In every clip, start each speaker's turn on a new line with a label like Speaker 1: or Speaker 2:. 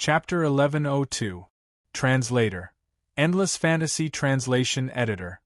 Speaker 1: Chapter 1102. Translator. Endless Fantasy Translation Editor.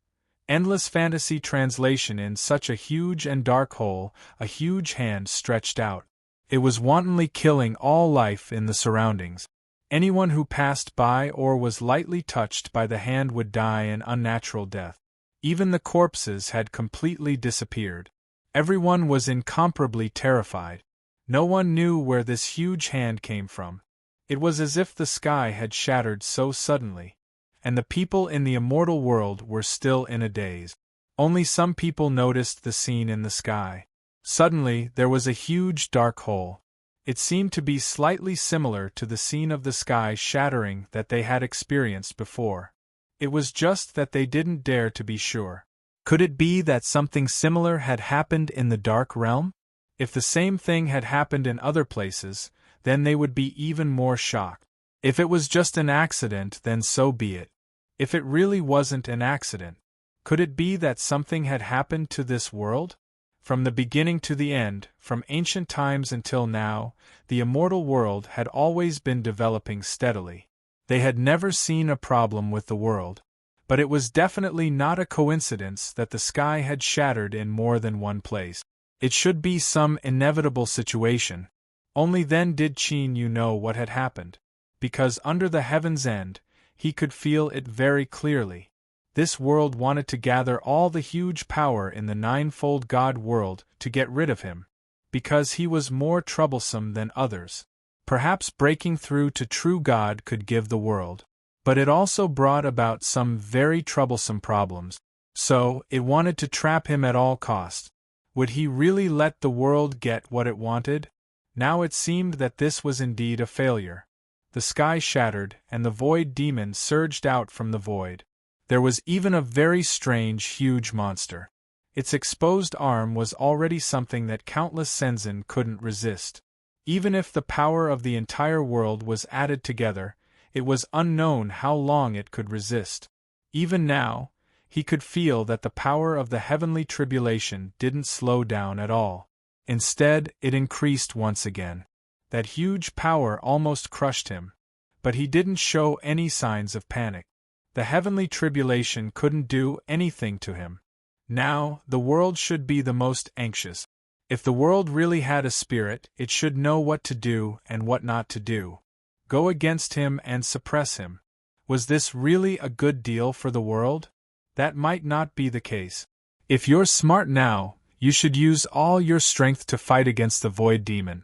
Speaker 1: Endless fantasy translation. In such a huge and dark hole, a huge hand stretched out. It was wantonly killing all life in the surroundings. Anyone who passed by or was lightly touched by the hand would die an unnatural death. Even the corpses had completely disappeared. Everyone was incomparably terrified. No one knew where this huge hand came from. It was as if the sky had shattered so suddenly, and the people in the immortal world were still in a daze. Only some people noticed the scene in the sky. Suddenly, there was a huge dark hole. It seemed to be slightly similar to the scene of the sky shattering that they had experienced before. It was just that they didn't dare to be sure. Could it be that something similar had happened in the dark realm? If the same thing had happened in other places, then they would be even more shocked. If it was just an accident, then so be it. If it really wasn't an accident, could it be that something had happened to this world? From the beginning to the end, from ancient times until now, the immortal world had always been developing steadily. They had never seen a problem with the world. But it was definitely not a coincidence that the sky had shattered in more than one place. It should be some inevitable situation. Only then did Qin Yu know what had happened. Because under the heaven's end, he could feel it very clearly. This world wanted to gather all the huge power in the ninefold God world to get rid of him. Because he was more troublesome than others. Perhaps breaking through to true God could give the world. But it also brought about some very troublesome problems. So, it wanted to trap him at all costs. Would he really let the world get what it wanted? Now it seemed that this was indeed a failure. The sky shattered, and the void demon surged out from the void. There was even a very strange, huge monster. Its exposed arm was already something that countless senzen couldn't resist. Even if the power of the entire world was added together, it was unknown how long it could resist. Even now, he could feel that the power of the heavenly tribulation didn't slow down at all. Instead, it increased once again. That huge power almost crushed him. But he didn't show any signs of panic. The heavenly tribulation couldn't do anything to him. Now, the world should be the most anxious. If the world really had a spirit, it should know what to do and what not to do. Go against him and suppress him. Was this really a good deal for the world? That might not be the case. If you're smart now, you should use all your strength to fight against the void demon.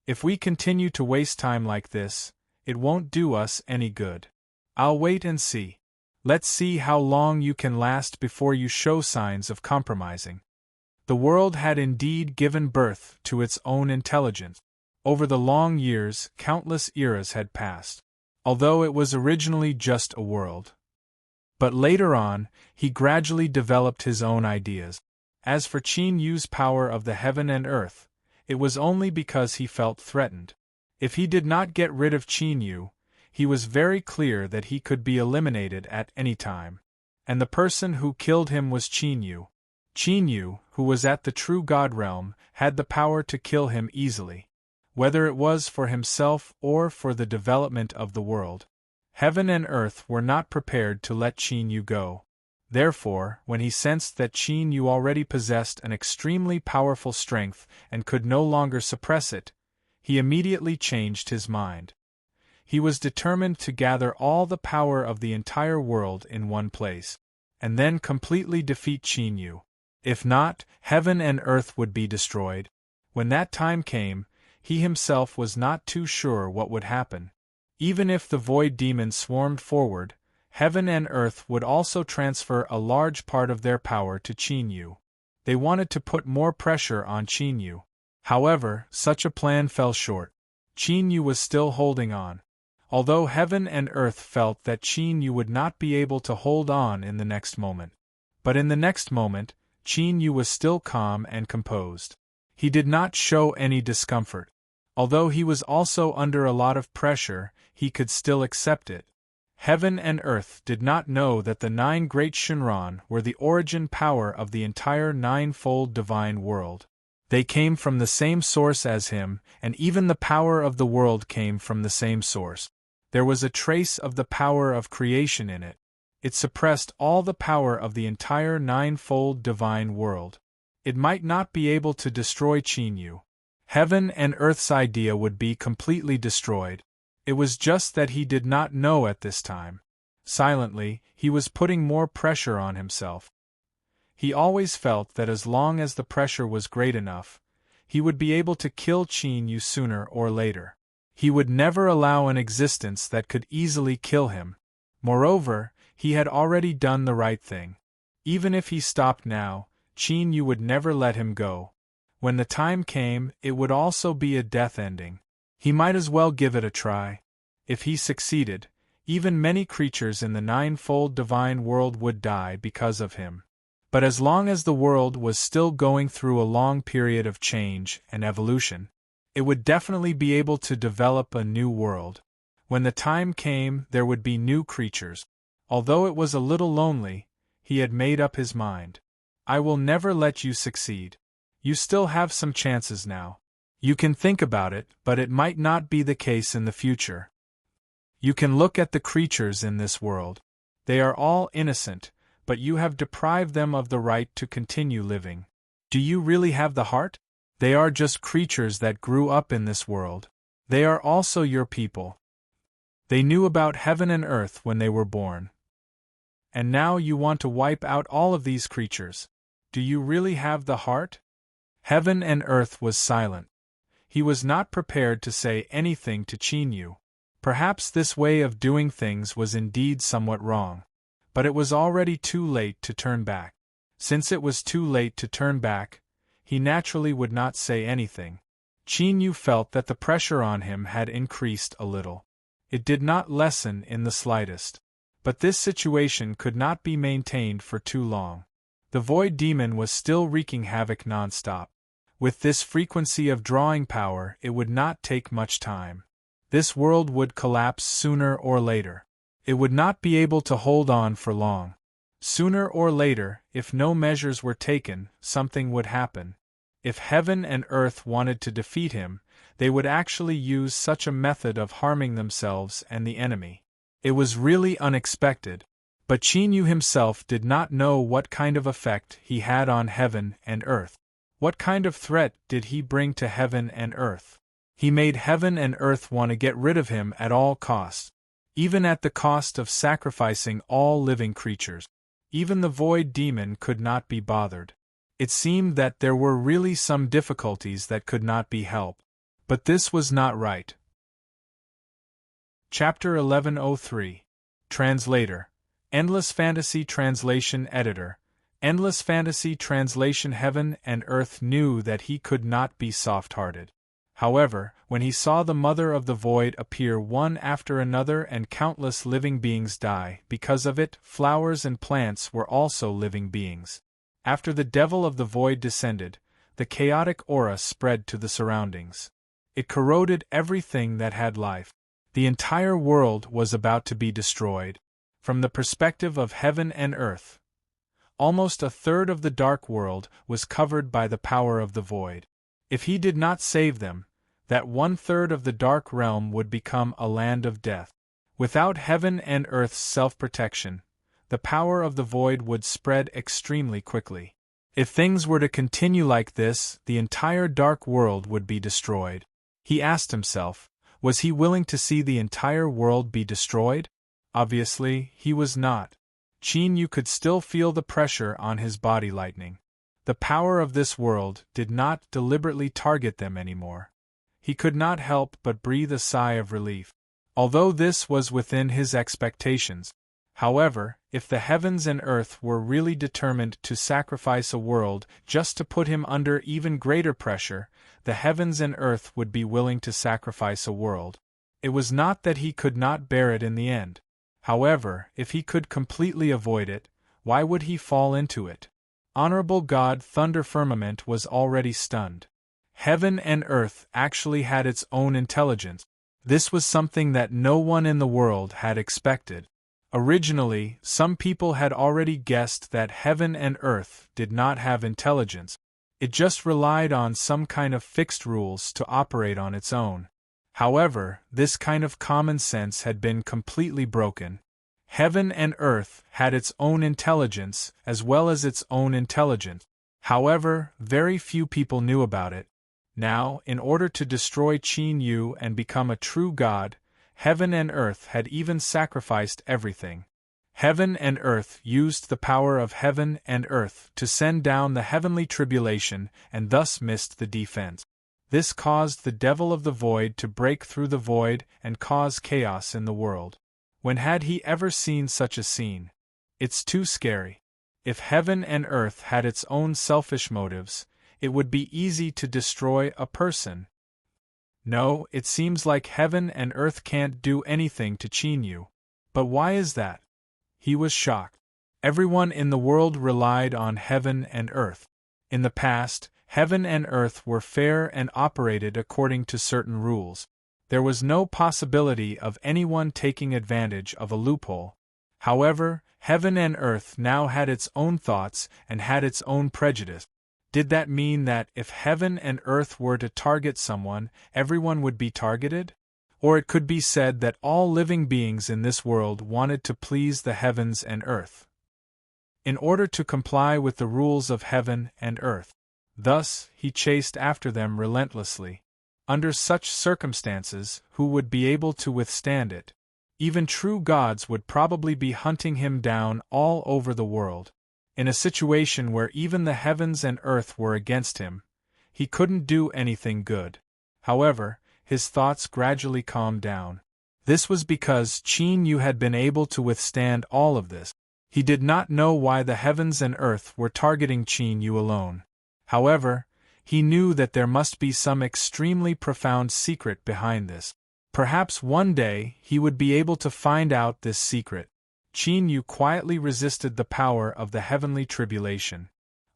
Speaker 1: If we continue to waste time like this, it won't do us any good. I'll wait and see. Let's see how long you can last before you show signs of compromising. The world had indeed given birth to its own intelligence. Over the long years, countless eras had passed, although it was originally just a world. But later on, he gradually developed his own ideas. As for Qin Yu's power of the heaven and earth, it was only because he felt threatened. If he did not get rid of Qin Yu, he was very clear that he could be eliminated at any time. And the person who killed him was Qin Yu. Qin Yu, who was at the true God realm, had the power to kill him easily. Whether it was for himself or for the development of the world. Heaven and earth were not prepared to let Qin Yu go. Therefore, when he sensed that Qin Yu already possessed an extremely powerful strength and could no longer suppress it, he immediately changed his mind. He was determined to gather all the power of the entire world in one place, and then completely defeat Qin Yu. If not, heaven and earth would be destroyed. When that time came, he himself was not too sure what would happen. Even if the void demon swarmed forward, heaven and earth would also transfer a large part of their power to Qin Yu. They wanted to put more pressure on Qin Yu. However, such a plan fell short. Qin Yu was still holding on. Although heaven and earth felt that Qin Yu would not be able to hold on in the next moment. But in the next moment, Qin Yu was still calm and composed. He did not show any discomfort. Although he was also under a lot of pressure, he could still accept it. Heaven and earth did not know that the 9 great Shinran were the origin power of the entire ninefold divine world. They came from the same source as him, and even the power of the world came from the same source. There was a trace of the power of creation in it. It suppressed all the power of the entire ninefold divine world. It might not be able to destroy Chinyu. Heaven and earth's idea would be completely destroyed. It was just that he did not know at this time. Silently, he was putting more pressure on himself. He always felt that as long as the pressure was great enough, he would be able to kill Chinyu sooner or later. He would never allow an existence that could easily kill him. Moreover, he had already done the right thing. Even if he stopped now, Chinyu would never let him go. When the time came, it would also be a death ending. He might as well give it a try. If he succeeded, even many creatures in the ninefold divine world would die because of him. But as long as the world was still going through a long period of change and evolution, it would definitely be able to develop a new world. When the time came, there would be new creatures. Although it was a little lonely, he had made up his mind. I will never let you succeed. You still have some chances now. You can think about it, but it might not be the case in the future. You can look at the creatures in this world. They are all innocent, but you have deprived them of the right to continue living. Do you really have the heart? They are just creatures that grew up in this world. They are also your people. They knew about heaven and earth when they were born. And now you want to wipe out all of these creatures. Do you really have the heart? Heaven and earth was silent. He was not prepared to say anything to Chinyu. Perhaps this way of doing things was indeed somewhat wrong. But it was already too late to turn back. Since it was too late to turn back, he naturally would not say anything. Chinyu felt that the pressure on him had increased a little. It did not lessen in the slightest. But this situation could not be maintained for too long. The Void Demon was still wreaking havoc non-stop. With this frequency of drawing power, it would not take much time. This world would collapse sooner or later. It would not be able to hold on for long. Sooner or later, if no measures were taken, something would happen. If heaven and earth wanted to defeat him, they would actually use such a method of harming themselves and the enemy. It was really unexpected. But Chinyu himself did not know what kind of effect he had on heaven and earth. What kind of threat did he bring to heaven and earth? He made heaven and earth want to get rid of him at all costs, even at the cost of sacrificing all living creatures. Even the Void Demon could not be bothered. It seemed that there were really some difficulties that could not be helped. But this was not right. Chapter 1103. Translator. Endless Fantasy Translation Editor. Endless Fantasy Translation. Heaven and earth knew that he could not be soft-hearted. However, when he saw the Mother of the Void appear one after another and countless living beings die because of it, flowers and plants were also living beings. After the Devil of the Void descended, the chaotic aura spread to the surroundings. It corroded everything that had life. The entire world was about to be destroyed. From the perspective of heaven and earth, almost a third of the dark world was covered by the power of the void. If he did not save them, that 1/3 of the dark realm would become a land of death. Without heaven and earth's self-protection, the power of the void would spread extremely quickly. If things were to continue like this, the entire dark world would be destroyed. He asked himself, was he willing to see the entire world be destroyed? Obviously, he was not. Chinyu could still feel the pressure on his body lightening. The power of this world did not deliberately target them anymore. He could not help but breathe a sigh of relief. Although this was within his expectations. However, if the heavens and earth were really determined to sacrifice a world just to put him under even greater pressure, the heavens and earth would be willing to sacrifice a world. It was not that he could not bear it in the end. However, if he could completely avoid it, why would he fall into it? Honorable God Thunder Firmament was already stunned. Heaven and earth actually had its own intelligence. This was something that no one in the world had expected. Originally, some people had already guessed that heaven and earth did not have intelligence. It just relied on some kind of fixed rules to operate on its own. However, this kind of common sense had been completely broken. Heaven and earth had its own intelligence as well as its own intelligence. However, very few people knew about it. Now, in order to destroy Qin Yu and become a true god, heaven and earth had even sacrificed everything. Heaven and earth used the power of heaven and earth to send down the heavenly tribulation and thus missed the defense. This caused the devil of the void to break through the void and cause chaos in the world. When had he ever seen such a scene? It's too scary. If heaven and earth had its own selfish motives, it would be easy to destroy a person. No, it seems like heaven and earth can't do anything to Qin Yu. But why is that? He was shocked. Everyone in the world relied on heaven and earth. In the past, heaven and earth were fair and operated according to certain rules. There was no possibility of anyone taking advantage of a loophole. However, heaven and earth now had its own thoughts and had its own prejudice. Did that mean that if heaven and earth were to target someone, everyone would be targeted? Or it could be said that all living beings in this world wanted to please the heavens and earth, in order to comply with the rules of heaven and earth. Thus, he chased after them relentlessly. Under such circumstances, who would be able to withstand it? Even true gods would probably be hunting him down all over the world. In a situation where even the heavens and earth were against him, he couldn't do anything good. However, his thoughts gradually calmed down. This was because Qin Yu had been able to withstand all of this. He did not know why the heavens and earth were targeting Qin Yu alone. However, he knew that there must be some extremely profound secret behind this. Perhaps one day he would be able to find out this secret. Qin Yu quietly resisted the power of the heavenly tribulation.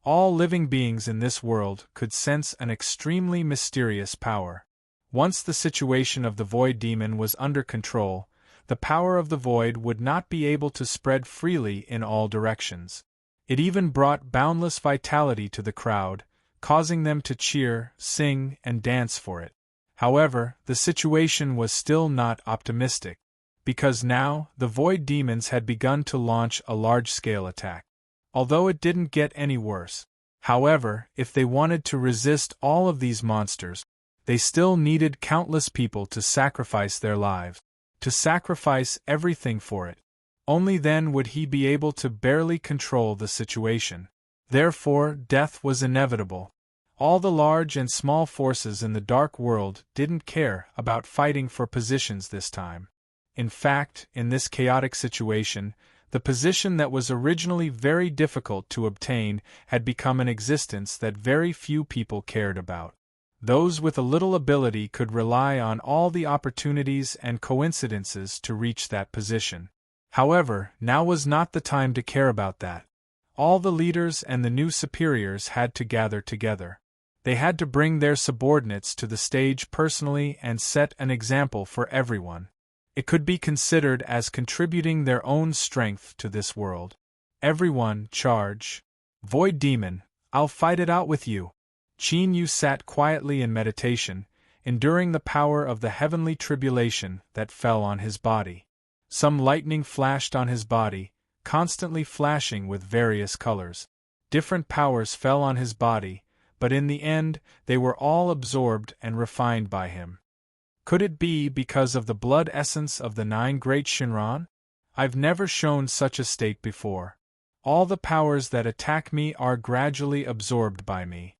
Speaker 1: All living beings in this world could sense an extremely mysterious power. Once the situation of the void demon was under control, the power of the void would not be able to spread freely in all directions. It even brought boundless vitality to the crowd, causing them to cheer, sing, and dance for it. However, the situation was still not optimistic, because now the void demons had begun to launch a large-scale attack. Although it didn't get any worse. However, if they wanted to resist all of these monsters, they still needed countless people to sacrifice their lives, to sacrifice everything for it. Only then would he be able to barely control the situation. Therefore, death was inevitable. All the large and small forces in the dark world didn't care about fighting for positions this time. In fact, in this chaotic situation, the position that was originally very difficult to obtain had become an existence that very few people cared about. Those with a little ability could rely on all the opportunities and coincidences to reach that position. However, now was not the time to care about that. All the leaders and the new superiors had to gather together. They had to bring their subordinates to the stage personally and set an example for everyone. It could be considered as contributing their own strength to this world. Everyone, charge. Void Demon, I'll fight it out with you. Qin Yu sat quietly in meditation, enduring the power of the heavenly tribulation that fell on his body. Some lightning flashed on his body, constantly flashing with various colors. Different powers fell on his body, but in the end, they were all absorbed and refined by him. Could it be because of the blood essence of the 9 great Shinran? I've never shown such a state before. All the powers that attack me are gradually absorbed by me.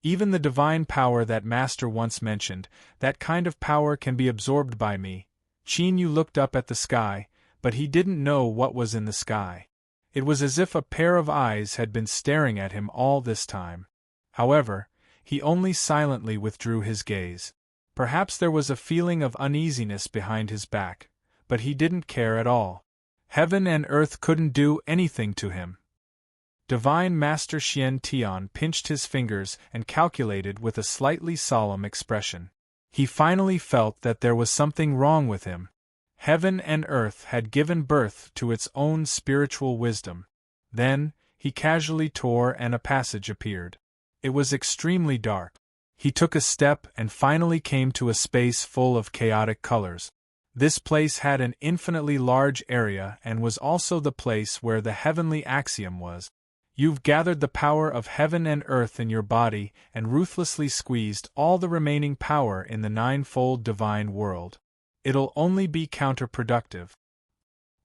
Speaker 1: Even the divine power that Master once mentioned, that kind of power can be absorbed by me. Qin Yu looked up at the sky, but he didn't know what was in the sky. It was as if a pair of eyes had been staring at him all this time. However, he only silently withdrew his gaze. Perhaps there was a feeling of uneasiness behind his back, but he didn't care at all. Heaven and earth couldn't do anything to him. Divine Master Xian Tian pinched his fingers and calculated with a slightly solemn expression. He finally felt that there was something wrong with him. Heaven and earth had given birth to its own spiritual wisdom. Then, he casually tore and a passage appeared. It was extremely dark. He took a step and finally came to a space full of chaotic colors. This place had an infinitely large area and was also the place where the heavenly axiom was. You've gathered the power of heaven and earth in your body and ruthlessly squeezed all the remaining power in the ninefold divine world. It'll only be counterproductive.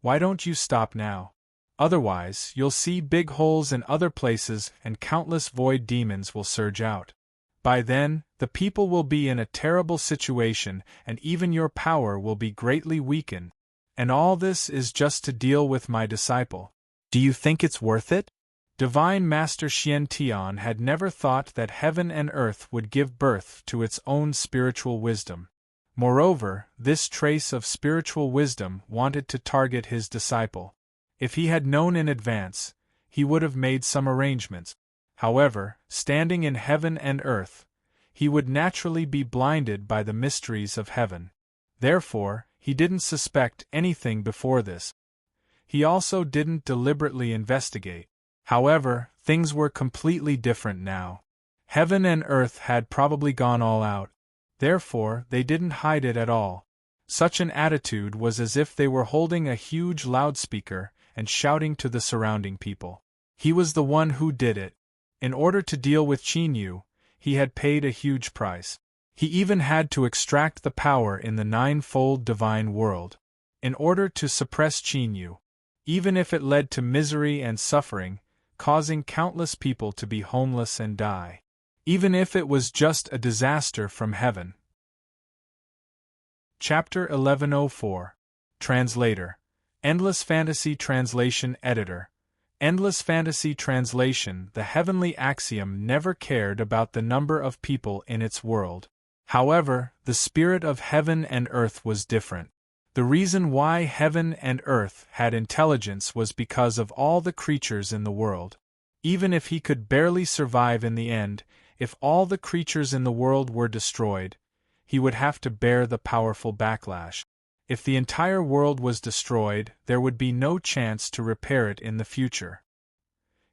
Speaker 1: Why don't you stop now? Otherwise, you'll see big holes in other places and countless void demons will surge out. By then, the people will be in a terrible situation and even your power will be greatly weakened. And all this is just to deal with my disciple. Do you think it's worth it? Divine Master Xian Tian had never thought that heaven and earth would give birth to its own spiritual wisdom. Moreover, this trace of spiritual wisdom wanted to target his disciple. If he had known in advance, he would have made some arrangements. However, standing in heaven and earth, he would naturally be blinded by the mysteries of heaven. Therefore, he didn't suspect anything before this. He also didn't deliberately investigate. However, things were completely different now. Heaven and earth had probably gone all out. Therefore, they didn't hide it at all. Such an attitude was as if they were holding a huge loudspeaker and shouting to the surrounding people. He was the one who did it. In order to deal with Qin Yu, he had paid a huge price. He even had to extract the power in the ninefold divine world. In order to suppress Qin Yu, even if it led to misery and suffering, causing countless people to be homeless and die. Even if it was just a disaster from heaven. Chapter 1104. Translator. Endless Fantasy Translation Editor. Endless Fantasy Translation. The heavenly axiom never cared about the number of people in its world. However, the spirit of heaven and earth was different. The reason why heaven and earth had intelligence was because of all the creatures in the world. Even if he could barely survive in the end, if all the creatures in the world were destroyed, he would have to bear the powerful backlash. If the entire world was destroyed, there would be no chance to repair it in the future.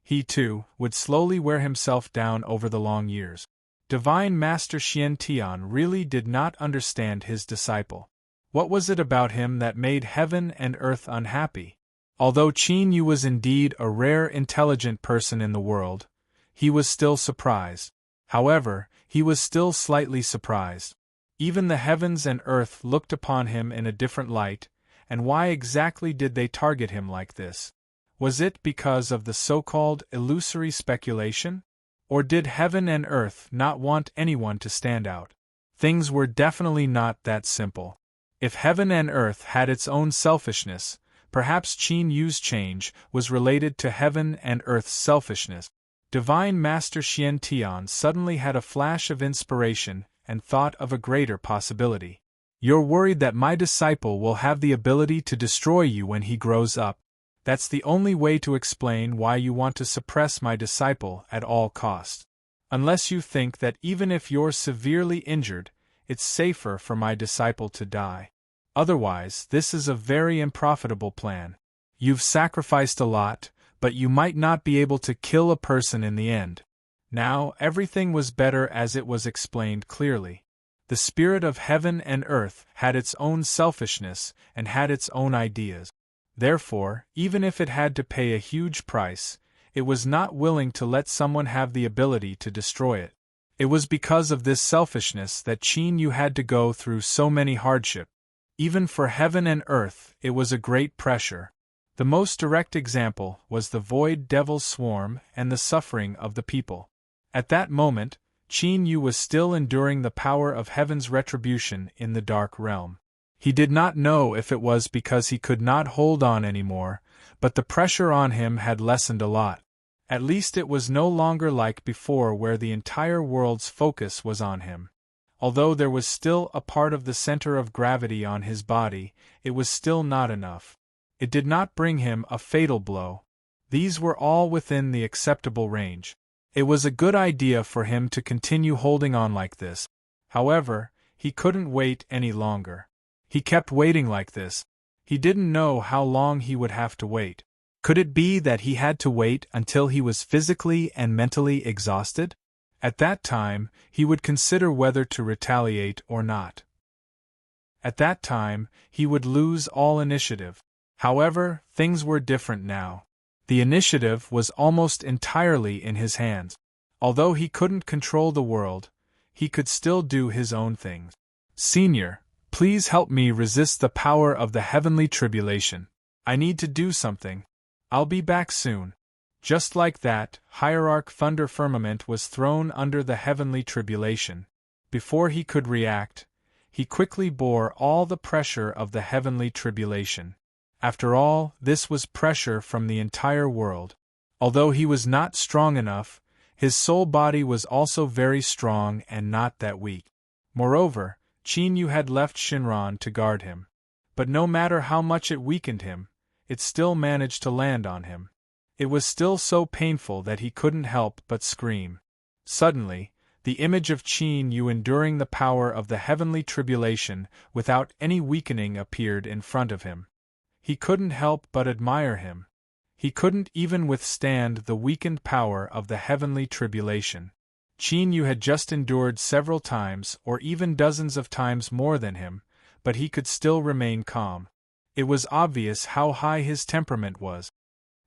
Speaker 1: He, too, would slowly wear himself down over the long years. Divine Master Xian Tian really did not understand his disciple. What was it about him that made heaven and earth unhappy? Although Qin Yu was indeed a rare intelligent person in the world, he was still surprised. However, he was still slightly surprised. Even the heavens and earth looked upon him in a different light, and why exactly did they target him like this? Was it because of the so-called illusory speculation? Or did heaven and earth not want anyone to stand out? Things were definitely not that simple. If heaven and earth had its own selfishness, perhaps Qin Yu's change was related to heaven and earth's selfishness. Divine Master Xian Tian suddenly had a flash of inspiration and thought of a greater possibility. You're worried that my disciple will have the ability to destroy you when he grows up. That's the only way to explain why you want to suppress my disciple at all costs. Unless you think that even if you're severely injured, it's safer for my disciple to die. Otherwise, this is a very unprofitable plan. You've sacrificed a lot, but you might not be able to kill a person in the end. Now, everything was better as it was explained clearly. The spirit of heaven and earth had its own selfishness and had its own ideas. Therefore, even if it had to pay a huge price, it was not willing to let someone have the ability to destroy it. It was because of this selfishness that Qin Yu had to go through so many hardships. Even for heaven and earth, it was a great pressure. The most direct example was the void devil's swarm and the suffering of the people. At that moment, Qin Yu was still enduring the power of heaven's retribution in the dark realm. He did not know if it was because he could not hold on anymore, but the pressure on him had lessened a lot. At least it was no longer like before where the entire world's focus was on him. Although there was still a part of the center of gravity on his body, it was still not enough. It did not bring him a fatal blow. These were all within the acceptable range. It was a good idea for him to continue holding on like this. However, he couldn't wait any longer. He kept waiting like this. He didn't know how long he would have to wait. Could it be that he had to wait until he was physically and mentally exhausted? At that time, he would consider whether to retaliate or not. At that time, he would lose all initiative. However, things were different now. The initiative was almost entirely in his hands. Although he couldn't control the world, he could still do his own things. Senior, please help me resist the power of the heavenly tribulation. I need to do something. I'll be back soon. Just like that, Hierarch Thunder Firmament was thrown under the heavenly tribulation. Before he could react, he quickly bore all the pressure of the heavenly tribulation. After all, this was pressure from the entire world. Although he was not strong enough, his soul body was also very strong and not that weak. Moreover, Qin Yu had left Shinran to guard him. But no matter how much it weakened him, it still managed to land on him. It was still so painful that he couldn't help but scream. Suddenly, the image of Qin Yu enduring the power of the heavenly tribulation without any weakening appeared in front of him. He couldn't help but admire him. He couldn't even withstand the weakened power of the heavenly tribulation. Qin Yu had just endured several times or even dozens of times more than him, but he could still remain calm. It was obvious how high his temperament was.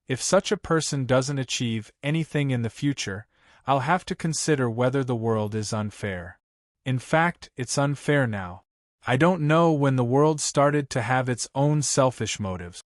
Speaker 1: If such a person doesn't achieve anything in the future, I'll have to consider whether the world is unfair. In fact, it's unfair now. I don't know when the world started to have its own selfish motives.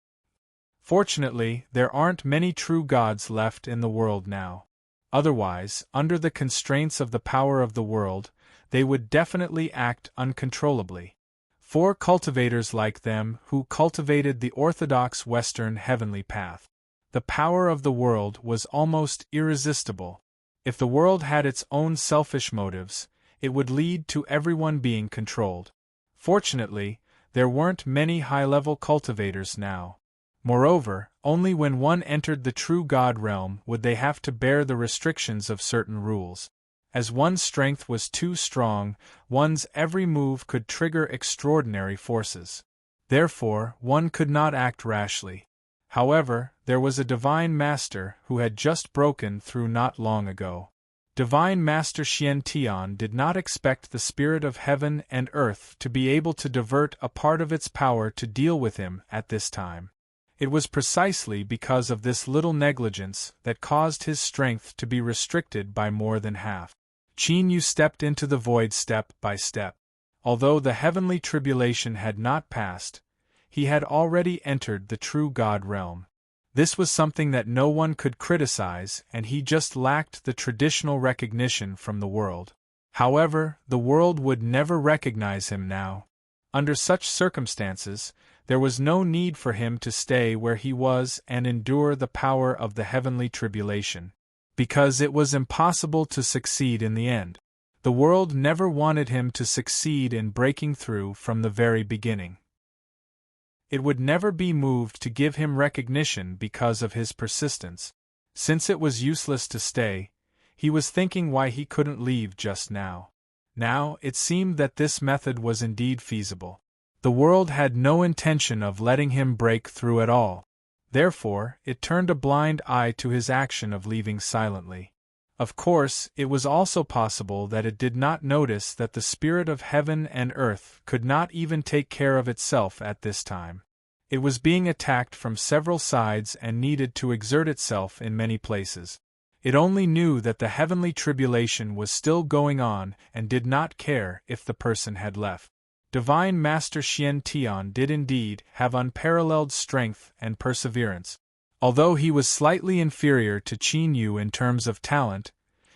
Speaker 1: Fortunately, there aren't many true gods left in the world now. Otherwise, under the constraints of the power of the world, they would definitely act uncontrollably. 4 cultivators like them who cultivated the orthodox Western heavenly path. The power of the world was almost irresistible. If the world had its own selfish motives, it would lead to everyone being controlled. Fortunately, there weren't many high-level cultivators now. Moreover, only when one entered the true God realm would they have to bear the restrictions of certain rules. As one's strength was too strong, one's every move could trigger extraordinary forces. Therefore, one could not act rashly. However, there was a Divine Master who had just broken through not long ago. Divine Master Xian Tian did not expect the spirit of heaven and earth to be able to divert a part of its power to deal with him at this time. It was precisely because of this little negligence that caused his strength to be restricted by more than half. Qin Yu stepped into the void step by step. Although the heavenly tribulation had not passed, he had already entered the true God realm. This was something that no one could criticize, and he just lacked the traditional recognition from the world. However, the world would never recognize him now. Under such circumstances, there was no need for him to stay where he was and endure the power of the heavenly tribulation, because it was impossible to succeed in the end. The world never wanted him to succeed in breaking through from the very beginning. It would never be moved to give him recognition because of his persistence. Since it was useless to stay, he was thinking why he couldn't leave just now. Now, it seemed that this method was indeed feasible. The world had no intention of letting him break through at all. Therefore, it turned a blind eye to his action of leaving silently. Of course, it was also possible that it did not notice that the spirit of heaven and earth could not even take care of itself at this time. It was being attacked from several sides and needed to exert itself in many places. It only knew that the heavenly tribulation was still going on and did not care if the person had left. Divine Master Xian Tian did indeed have unparalleled strength and perseverance. Although he was slightly inferior to Qin Yu in terms of talent,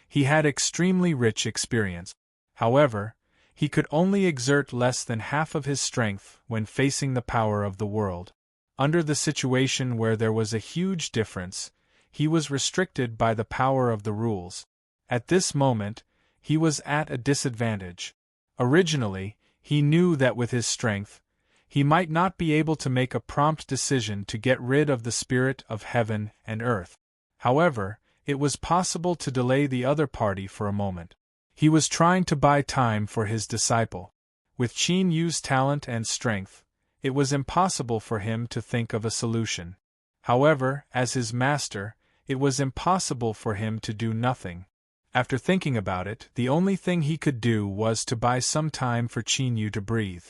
Speaker 1: he had extremely rich experience. However, he could only exert less than half of his strength when facing the power of the world. Under the situation where there was a huge difference, he was restricted by the power of the rules. At this moment, he was at a disadvantage. Originally, he knew that with his strength, he might not be able to make a prompt decision to get rid of the spirit of heaven and earth. However, it was possible to delay the other party for a moment. He was trying to buy time for his disciple. With Qin Yu's talent and strength, it was impossible for him to think of a solution. However, as his master, it was impossible for him to do nothing. After thinking about it, the only thing he could do was to buy some time for Qin Yu to breathe.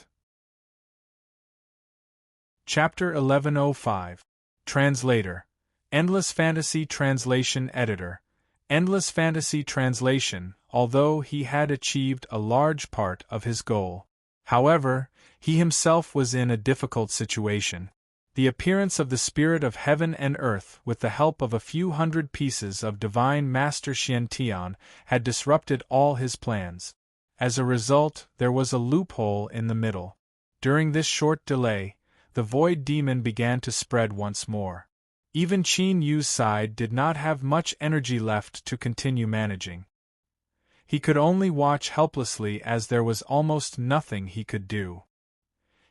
Speaker 1: Chapter 1105. Translator. Endless Fantasy Translation Editor. Endless Fantasy Translation. Although he had achieved a large part of his goal, however, he himself was in a difficult situation. The appearance of the spirit of heaven and earth, with the help of a few hundred pieces of divine Master Xiantian, had disrupted all his plans. As a result, there was a loophole in the middle. During this short delay, the void demon began to spread once more. Even Qin Yu's side did not have much energy left to continue managing. He could only watch helplessly as there was almost nothing he could do.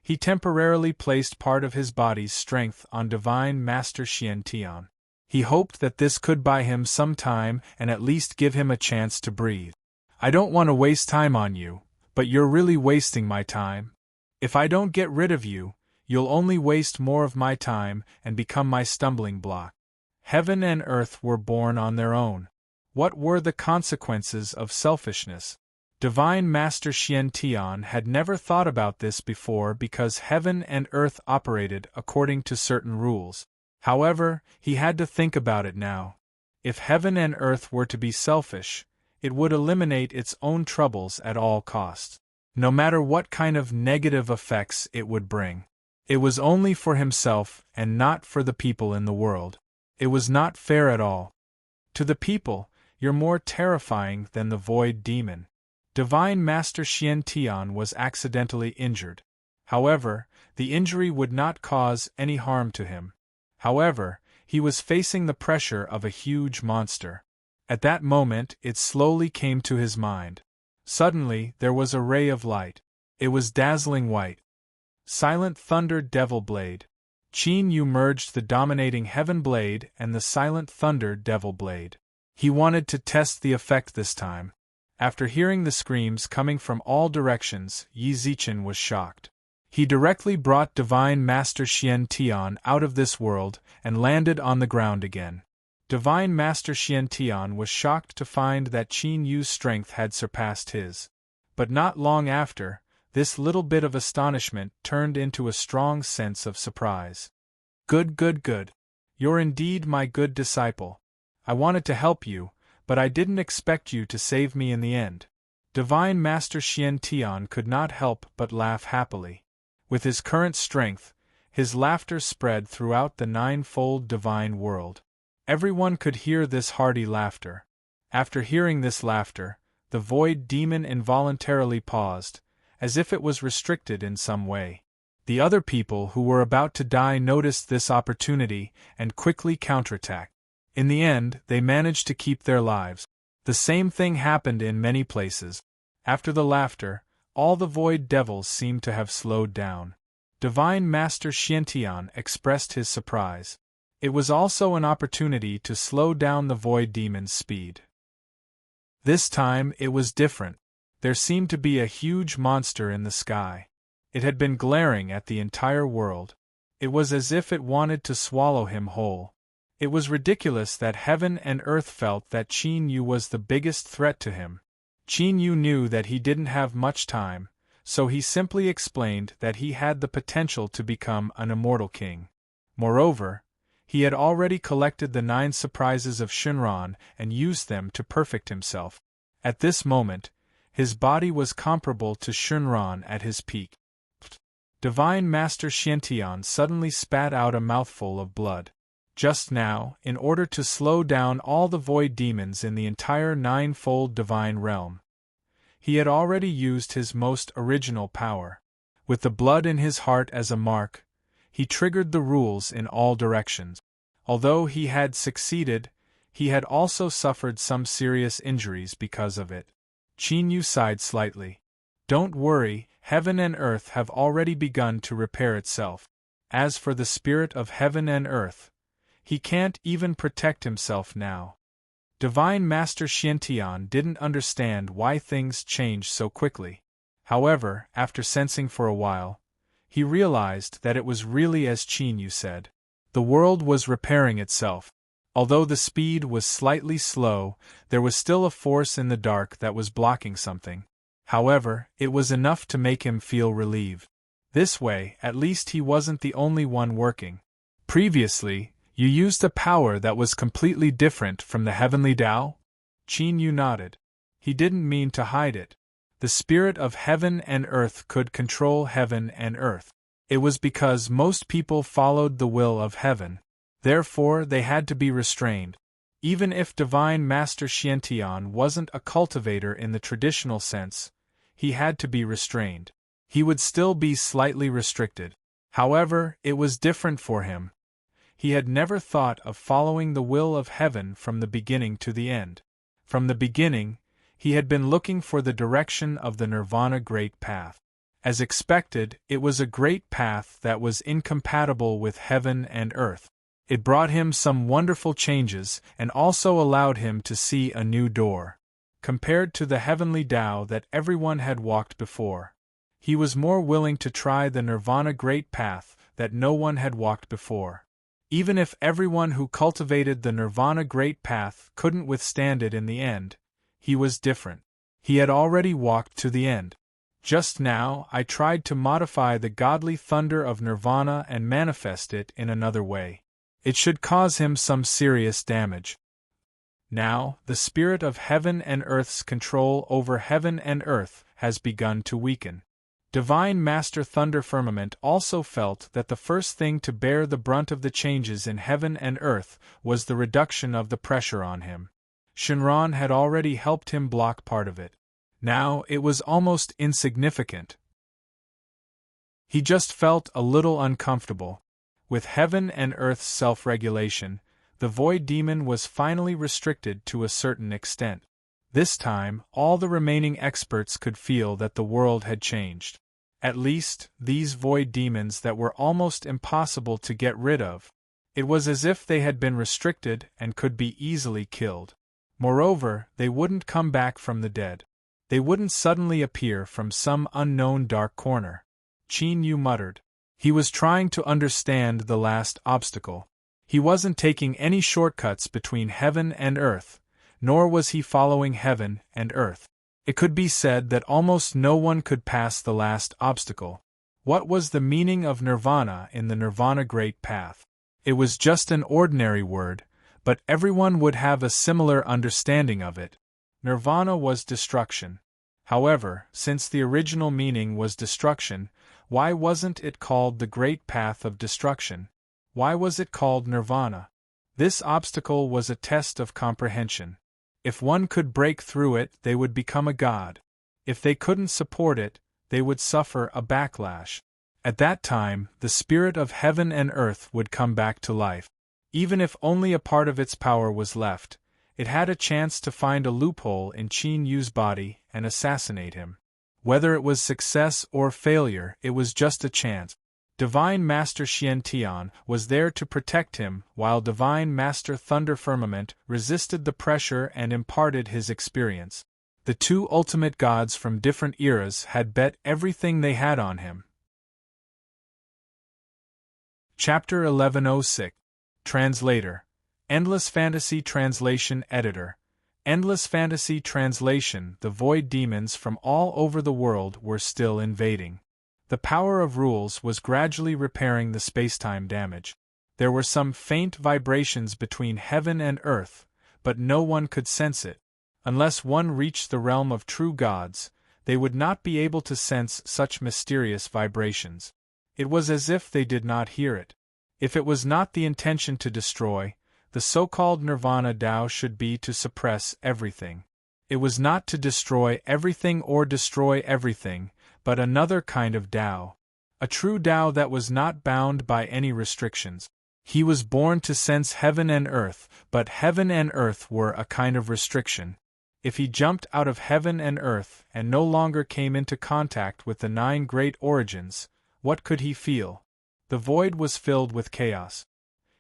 Speaker 1: He temporarily placed part of his body's strength on Divine Master Xiantian. He hoped that this could buy him some time and at least give him a chance to breathe. I don't want to waste time on you, but you're really wasting my time. If I don't get rid of you, you'll only waste more of my time and become my stumbling block. Heaven and earth were born on their own. What were the consequences of selfishness? Divine Master Xiantian had never thought about this before because heaven and earth operated according to certain rules. However, he had to think about it now. If heaven and earth were to be selfish, it would eliminate its own troubles at all costs, no matter what kind of negative effects it would bring. It was only for himself and not for the people in the world. It was not fair at all. To the people, you're more terrifying than the void demon. Divine Master Xiantian was accidentally injured. However, the injury would not cause any harm to him. However, he was facing the pressure of a huge monster. At that moment, it slowly came to his mind. Suddenly, there was a ray of light. It was dazzling white. Silent Thunder Devil Blade. Qin Yu merged the dominating Heaven Blade and the Silent Thunder Devil Blade. He wanted to test the effect this time. After hearing the screams coming from all directions, Yi Zichen was shocked. He directly brought Divine Master Xiantian out of this world and landed on the ground again. Divine Master Xiantian was shocked to find that Qin Yu's strength had surpassed his. But not long after, this little bit of astonishment turned into a strong sense of surprise. Good. You're indeed my good disciple. I wanted to help you, but I didn't expect you to save me in the end. Divine Master Xiantian could not help but laugh happily. With his current strength, his laughter spread throughout the ninefold divine world. Everyone could hear this hearty laughter. After hearing this laughter, the void demon involuntarily paused, as if it was restricted in some way. The other people who were about to die noticed this opportunity and quickly counterattacked. In the end, they managed to keep their lives. The same thing happened in many places. After the laughter, all the void devils seemed to have slowed down. Divine Master Xiantian expressed his surprise. It was also an opportunity to slow down the void demon's speed. This time it was different. There seemed to be a huge monster in the sky. It had been glaring at the entire world. It was as if it wanted to swallow him whole. It was ridiculous that heaven and earth felt that Qin Yu was the biggest threat to him. Qin Yu knew that he didn't have much time, so he simply explained that he had the potential to become an immortal king. Moreover, he had already collected the 9 surprises of Shinran and used them to perfect himself. At this moment, his body was comparable to Shinran at his peak. Divine Master Xiantian suddenly spat out a mouthful of blood. Just now, in order to slow down all the void demons in the entire ninefold divine realm, he had already used his most original power. With the blood in his heart as a mark, he triggered the rules in all directions. Although he had succeeded, he had also suffered some serious injuries because of it. Qin Yu sighed slightly. Don't worry, heaven and earth have already begun to repair itself. As for the spirit of heaven and earth, he can't even protect himself now. Divine Master Xiantian didn't understand why things changed so quickly. However, after sensing for a while, he realized that it was really as Qin Yu said. The world was repairing itself. Although the speed was slightly slow, there was still a force in the dark that was blocking something. However, it was enough to make him feel relieved. This way, at least he wasn't the only one working. Previously, you used a power that was completely different from the heavenly Tao? Qin Yu nodded. He didn't mean to hide it. The spirit of heaven and earth could control heaven and earth. It was because most people followed the will of heaven. Therefore, they had to be restrained. Even if Divine Master Xiantian wasn't a cultivator in the traditional sense, he had to be restrained. He would still be slightly restricted. However, it was different for him. He had never thought of following the will of heaven from the beginning to the end. From the beginning, he had been looking for the direction of the Nirvana Great Path. As expected, it was a great path that was incompatible with heaven and earth. It brought him some wonderful changes and also allowed him to see a new door. Compared to the heavenly Tao that everyone had walked before, he was more willing to try the Nirvana Great Path that no one had walked before. Even if everyone who cultivated the Nirvana Great Path couldn't withstand it in the end, he was different. He had already walked to the end. Just now, I tried to modify the godly thunder of Nirvana and manifest it in another way. It should cause him some serious damage. Now, the spirit of heaven and earth's control over heaven and earth has begun to weaken. Divine Master Thunder Firmament also felt that the first thing to bear the brunt of the changes in heaven and earth was the reduction of the pressure on him. Shenron had already helped him block part of it. Now it was almost insignificant. He just felt a little uncomfortable. With heaven and earth's self-regulation, the void demon was finally restricted to a certain extent. This time, all the remaining experts could feel that the world had changed. At least, these void demons that were almost impossible to get rid of. It was as if they had been restricted and could be easily killed. Moreover, they wouldn't come back from the dead. They wouldn't suddenly appear from some unknown dark corner. Qin Yu muttered. He was trying to understand the last obstacle. He wasn't taking any shortcuts between heaven and earth, nor was he following heaven and earth. It could be said that almost no one could pass the last obstacle. What was the meaning of nirvana in the Nirvana Great Path? It was just an ordinary word, but everyone would have a similar understanding of it. Nirvana was destruction. However, since the original meaning was destruction, why wasn't it called the Great Path of Destruction? Why was it called nirvana? This obstacle was a test of comprehension. If one could break through it, they would become a god. If they couldn't support it, they would suffer a backlash. At that time, the spirit of heaven and earth would come back to life. Even if only a part of its power was left, it had a chance to find a loophole in Qin Yu's body and assassinate him. Whether it was success or failure, it was just a chance. Divine Master Xiantian was there to protect him, while Divine Master Thunder Firmament resisted the pressure and imparted his experience. The two ultimate gods from different eras had bet everything they had on him. Chapter 1106. Translator. Endless Fantasy Translation Editor. Endless Fantasy Translation. The void demons from all over the world were still invading. The power of rules was gradually repairing the spacetime damage. There were some faint vibrations between heaven and earth, but no one could sense it. Unless one reached the realm of true gods, they would not be able to sense such mysterious vibrations. It was as if they did not hear it. If it was not the intention to destroy, the so-called Nirvana Tao should be to suppress everything. It was not to destroy everything or destroy everything, but another kind of Tao. A true Tao that was not bound by any restrictions. He was born to sense heaven and earth, but heaven and earth were a kind of restriction. If he jumped out of heaven and earth and no longer came into contact with the 9 great origins, what could he feel? The void was filled with chaos.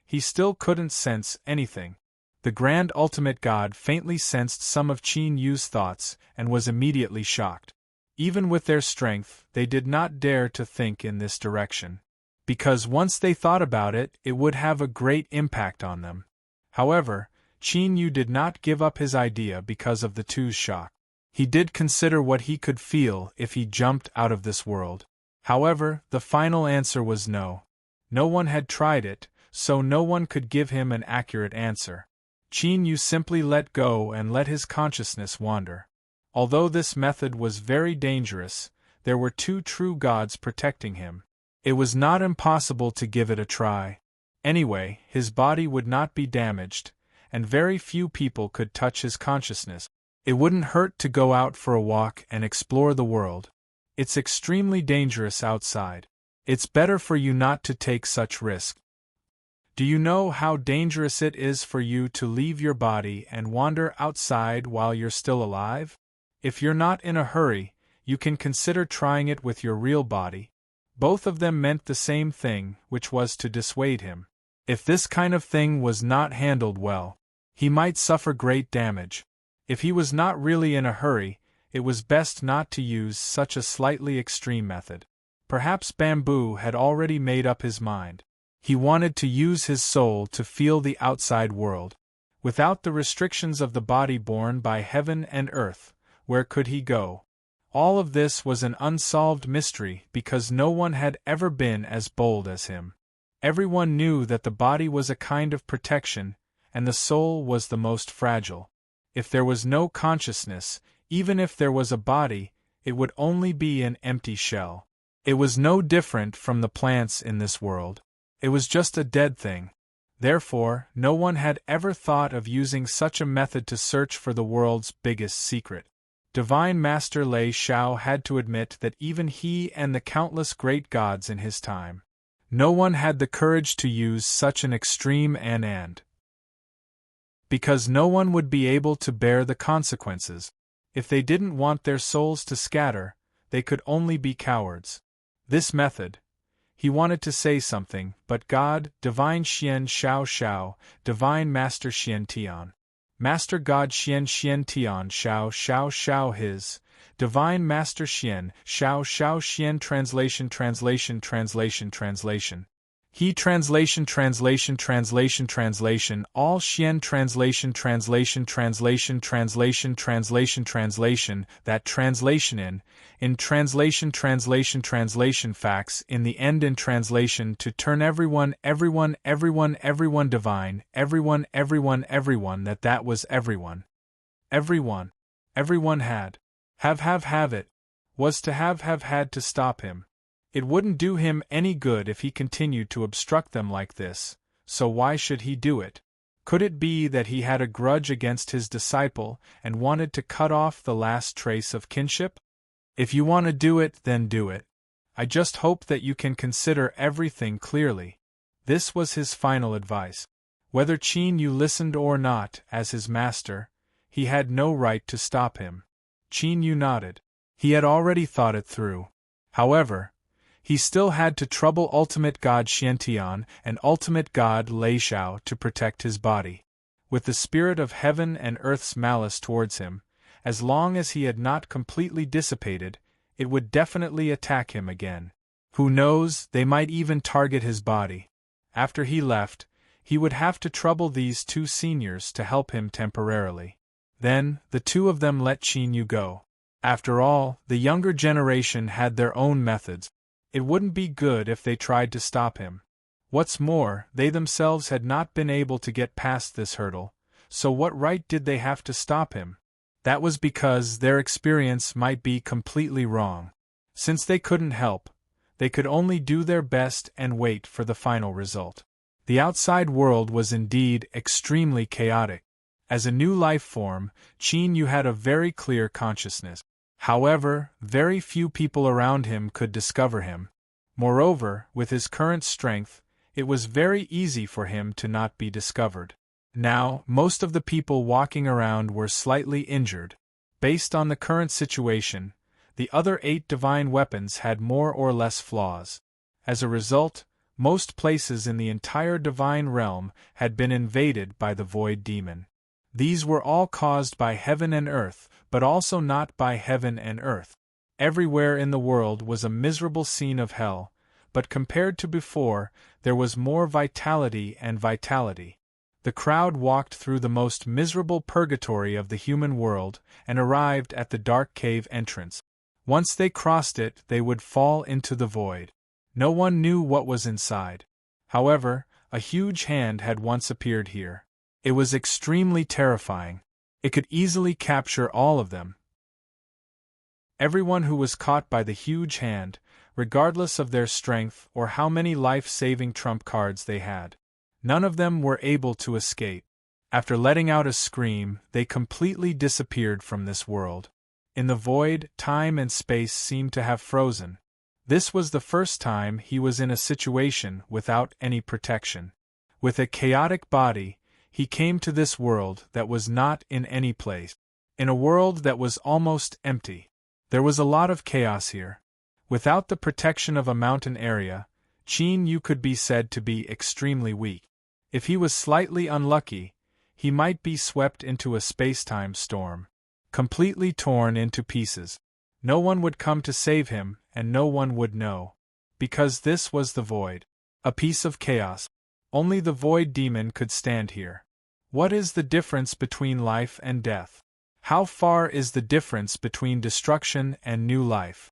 Speaker 1: He still couldn't sense anything. The Grand Ultimate God faintly sensed some of Qin Yu's thoughts and was immediately shocked. Even with their strength, they did not dare to think in this direction. Because once they thought about it, it would have a great impact on them. However, Qin Yu did not give up his idea because of the two's shock. He did consider what he could feel if he jumped out of this world. However, the final answer was no. No one had tried it, so no one could give him an accurate answer. Qin Yu simply let go and let his consciousness wander. Although this method was very dangerous, there were two true gods protecting him. It was not impossible to give it a try. Anyway, his body would not be damaged, and very few people could touch his consciousness. It wouldn't hurt to go out for a walk and explore the world. It's extremely dangerous outside. It's better for you not to take such risk. Do you know how dangerous it is for you to leave your body and wander outside while you're still alive? If you're not in a hurry, you can consider trying it with your real body. Both of them meant the same thing, which was to dissuade him. If this kind of thing was not handled well, he might suffer great damage. If he was not really in a hurry, it was best not to use such a slightly extreme method. Perhaps Bamboo had already made up his mind. He wanted to use his soul to feel the outside world. Without the restrictions of the body borne by heaven and earth, where could he go? All of this was an unsolved mystery because no one had ever been as bold as him. Everyone knew that the body was a kind of protection, and the soul was the most fragile. If there was no consciousness, even if there was a body, it would only be an empty shell. It was no different from the plants in this world. It was just a dead thing. Therefore, no one had ever thought of using such a method to search for the world's biggest secret. Divine Master Lei Shao had to admit that even he and the countless great gods in his time, no one had the courage to use such an extreme and because no one would be able to bear the consequences. If they didn't want their souls to scatter, they could only be cowards. This method. He wanted to say something, but God, Divine Xian Shao Shao, Divine Master Xian Tian. Master God Xian Xian Tian Shao Shao Shao His, Divine Master Xian Shao Shao Xian Translation He Translation All Xian Translation That translation in translation facts in the end in translation to turn everyone divine everyone that was everyone had it was to have had to stop him. It wouldn't do him any good if he continued to obstruct them like this, so why should he do it? Could it be that he had a grudge against his disciple and wanted to cut off the last trace of kinship? If you want to do it, then do it. I just hope that you can consider everything clearly. This was his final advice. Whether Qin Yu listened or not, as his master, he had no right to stop him. Qin Yu nodded. He had already thought it through. However, he still had to trouble Ultimate God Xiantian and Ultimate God Lei Shao to protect his body. With the spirit of heaven and earth's malice towards him, as long as he had not completely dissipated, it would definitely attack him again. Who knows, they might even target his body. After he left, he would have to trouble these two seniors to help him temporarily. Then, the two of them let Qin Yu go. After all, the younger generation had their own methods. It wouldn't be good if they tried to stop him. What's more, they themselves had not been able to get past this hurdle, so what right did they have to stop him? That was because their experience might be completely wrong. Since they couldn't help, they could only do their best and wait for the final result. The outside world was indeed extremely chaotic. As a new life form, Qin Yu had a very clear consciousness. However, very few people around him could discover him. Moreover, with his current strength, it was very easy for him to not be discovered. Now, most of the people walking around were slightly injured. Based on the current situation, the other 8 divine weapons had more or less flaws. As a result, most places in the entire divine realm had been invaded by the void demon. These were all caused by heaven and earth, but also not by heaven and earth. Everywhere in the world was a miserable scene of hell, but compared to before, there was more vitality and vitality. The crowd walked through the most miserable purgatory of the human world and arrived at the dark cave entrance. Once they crossed it, they would fall into the void. No one knew what was inside. However, a huge hand had once appeared here. It was extremely terrifying. It could easily capture all of them. Everyone who was caught by the huge hand, regardless of their strength or how many life-saving trump cards they had. None of them were able to escape. After letting out a scream, they completely disappeared from this world. In the void, time and space seemed to have frozen. This was the first time he was in a situation without any protection. With a chaotic body, he came to this world that was not in any place. In a world that was almost empty. There was a lot of chaos here. Without the protection of a mountain area, Qin Yu could be said to be extremely weak. If he was slightly unlucky, he might be swept into a space-time storm, completely torn into pieces. No one would come to save him, and no one would know. Because this was the void. A piece of chaos. Only the void demon could stand here. What is the difference between life and death? How far is the difference between destruction and new life?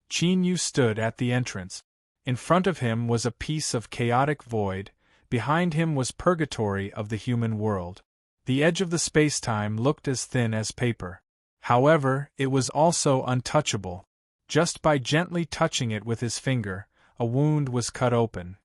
Speaker 1: Qin Yu stood at the entrance. In front of him was a piece of chaotic void, behind him was purgatory of the human world. The edge of the space-time looked as thin as paper. However, it was also untouchable. Just by gently touching it with his finger, a wound was cut open.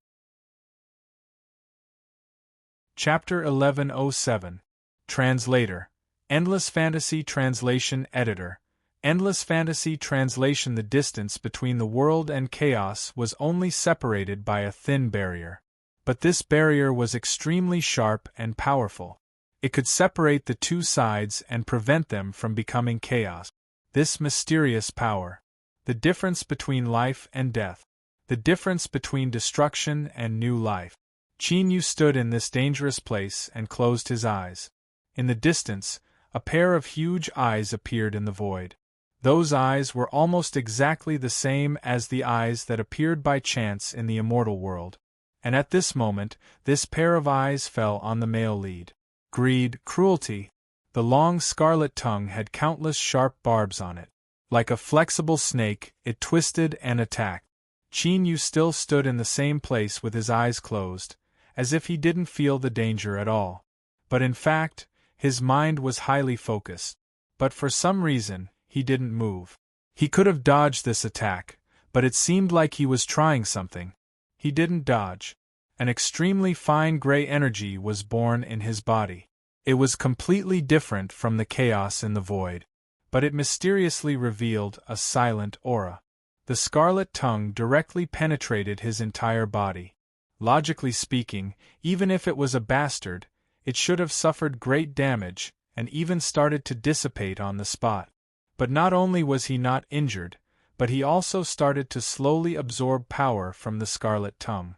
Speaker 1: Chapter 1107. Translator. Endless Fantasy Translation Editor. Endless Fantasy Translation. The distance between the world and chaos was only separated by a thin barrier. But this barrier was extremely sharp and powerful. It could separate the two sides and prevent them from becoming chaos. This mysterious power. The difference between life and death. The difference between destruction and new life. Qin Yu stood in this dangerous place and closed his eyes. In the distance, a pair of huge eyes appeared in the void. Those eyes were almost exactly the same as the eyes that appeared by chance in the immortal world. And at this moment, this pair of eyes fell on the male lead. Greed, cruelty. The long scarlet tongue had countless sharp barbs on it. Like a flexible snake, it twisted and attacked. Qin Yu still stood in the same place with his eyes closed, as if he didn't feel the danger at all. But in fact, his mind was highly focused. But for some reason, he didn't move. He could have dodged this attack, but it seemed like he was trying something. He didn't dodge. An extremely fine gray energy was born in his body. It was completely different from the chaos in the void. But it mysteriously revealed a silent aura. The scarlet tongue directly penetrated his entire body. Logically speaking, even if it was a bastard, it should have suffered great damage, and even started to dissipate on the spot. But not only was he not injured, but he also started to slowly absorb power from the scarlet tongue.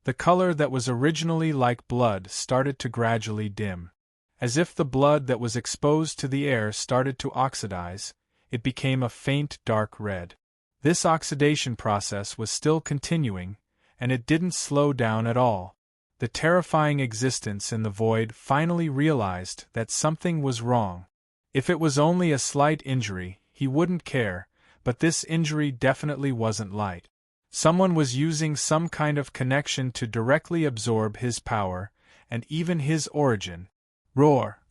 Speaker 1: The color that was originally like blood started to gradually dim. As if the blood that was exposed to the air started to oxidize, it became a faint dark red. This oxidation process was still continuing, and it didn't slow down at all. The terrifying existence in the void finally realized that something was wrong. If it was only a slight injury, he wouldn't care, but this injury definitely wasn't light. Someone was using some kind of connection to directly absorb his power, and even his origin. Roar!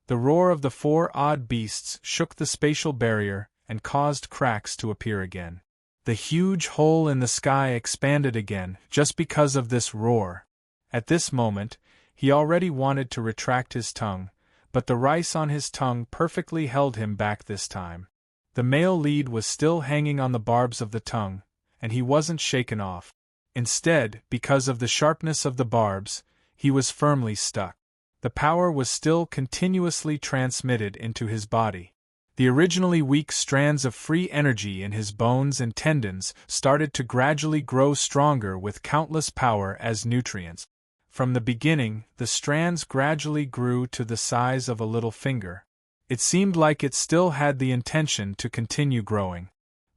Speaker 1: The roar of the four odd beasts shook the spatial barrier and caused cracks to appear again. The huge hole in the sky expanded again just because of this roar. At this moment, he already wanted to retract his tongue, but the rice on his tongue perfectly held him back this time. The male lead was still hanging on the barbs of the tongue, and he wasn't shaken off. Instead, because of the sharpness of the barbs, he was firmly stuck. The power was still continuously transmitted into his body. The originally weak strands of free energy in his bones and tendons started to gradually grow stronger with countless power as nutrients. From the beginning, the strands gradually grew to the size of a little finger. It seemed like it still had the intention to continue growing.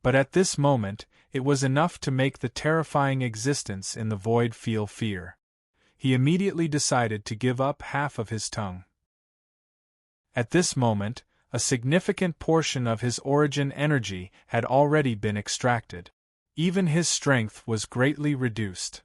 Speaker 1: But at this moment, it was enough to make the terrifying existence in the void feel fear. he immediately decided to give up half of his tongue. At this moment, a significant portion of his origin energy had already been extracted. Even his strength was greatly reduced.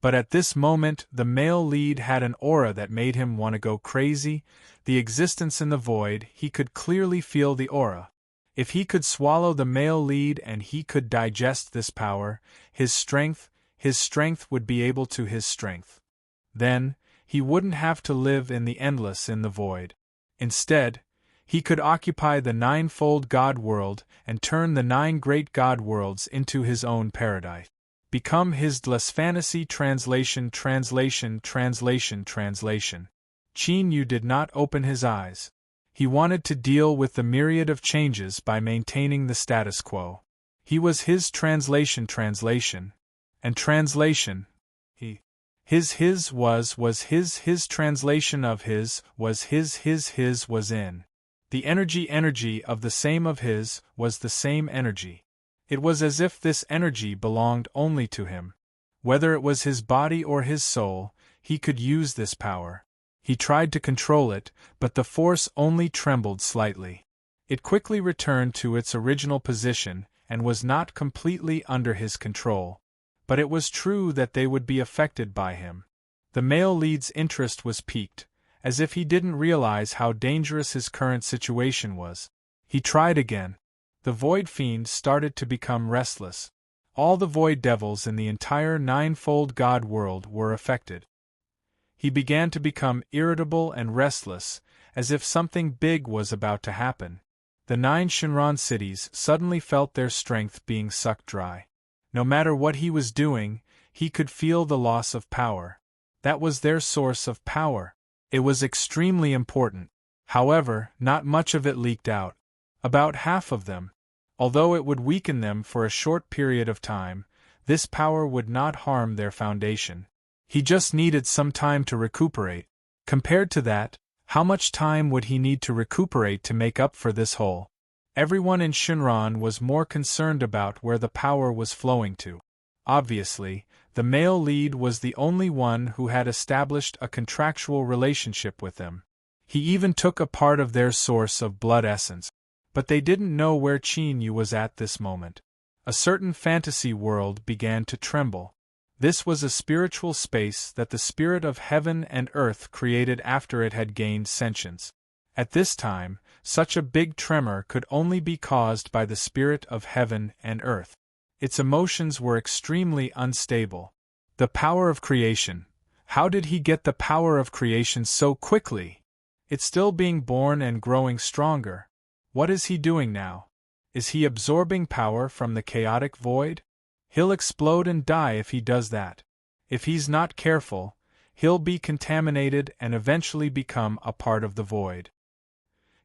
Speaker 1: But at this moment the male lead had an aura that made him want to go crazy, the existence in the void. He could clearly feel the aura. If he could swallow the male lead and he could digest this power, his strength would be able to his strength. Then, he wouldn't have to live in the endless in the void. Instead, he could occupy the ninefold God world and turn the 9 great God worlds into his own paradise. Become his Dless fantasy. Translation. Qin Yu did not open his eyes. He wanted to deal with the myriad of changes by maintaining the status quo. He was his translation, and translation. His was his translation of his was in. The energy of the same of his was the same energy. It was as if this energy belonged only to him. Whether it was his body or his soul, he could use this power. He tried to control it, but the force only trembled slightly. It quickly returned to its original position and was not completely under his control. But it was true that they would be affected by him. The male lead's interest was piqued, as if he didn't realize how dangerous his current situation was. He tried again. The Void Fiend started to become restless. All the Void Devils in the entire ninefold God world were affected. He began to become irritable and restless, as if something big was about to happen. The 9 Shinran cities suddenly felt their strength being sucked dry. No matter what he was doing, he could feel the loss of power. That was their source of power. It was extremely important. However, not much of it leaked out. About half of them. Although it would weaken them for a short period of time, this power would not harm their foundation. He just needed some time to recuperate. Compared to that, how much time would he need to recuperate to make up for this hole? Everyone in Shinran was more concerned about where the power was flowing to. Obviously, the male lead was the only one who had established a contractual relationship with them. He even took a part of their source of blood essence. But they didn't know where Qin Yu was at this moment. A certain fantasy world began to tremble. This was a spiritual space that the spirit of heaven and earth created after it had gained sentience. At this time, such a big tremor could only be caused by the spirit of heaven and earth. Its emotions were extremely unstable. The power of creation. How did he get the power of creation so quickly? It's still being born and growing stronger. What is he doing now? Is he absorbing power from the chaotic void? He'll explode and die if he does that. If he's not careful, he'll be contaminated and eventually become a part of the void.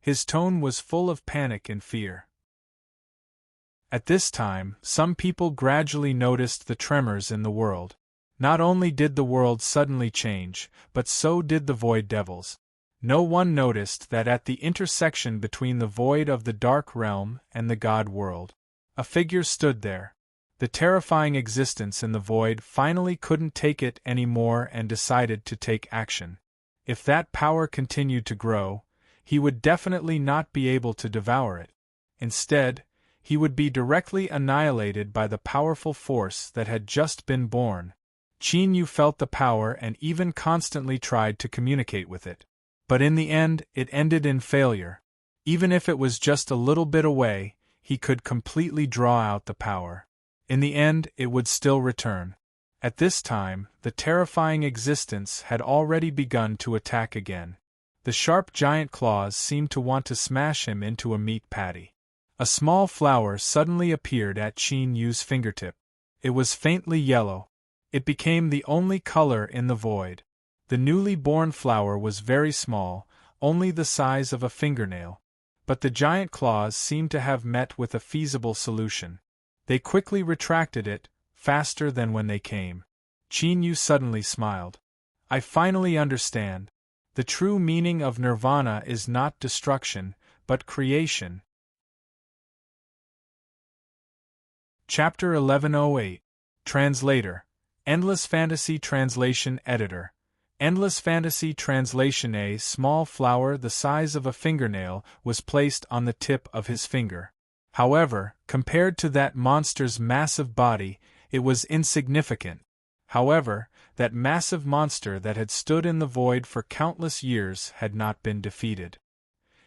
Speaker 1: His tone was full of panic and fear. At this time, some people gradually noticed the tremors in the world. Not only did the world suddenly change, but so did the Void Devils. No one noticed that at the intersection between the void of the Dark Realm and the God world, a figure stood there. The terrifying existence in the void finally couldn't take it anymore and decided to take action. If that power continued to grow, he would definitely not be able to devour it. Instead, he would be directly annihilated by the powerful force that had just been born. Qin Yu felt the power and even constantly tried to communicate with it. But in the end, it ended in failure. Even if it was just a little bit away, he could completely draw out the power. In the end, it would still return. At this time, the terrifying existence had already begun to attack again. The sharp giant claws seemed to want to smash him into a meat patty. A small flower suddenly appeared at Qin Yu's fingertip. It was faintly yellow. It became the only color in the void. The newly born flower was very small, only the size of a fingernail. But the giant claws seemed to have met with a feasible solution. They quickly retracted it, faster than when they came. Qin Yu suddenly smiled. I finally understand. The true meaning of nirvana is not destruction, but creation. Chapter 1108. Translator. Endless Fantasy Translation Editor. Endless Fantasy Translation. A small flower the size of a fingernail was placed on the tip of his finger. However, compared to that monster's massive body, it was insignificant. However, that massive monster that had stood in the void for countless years had not been defeated.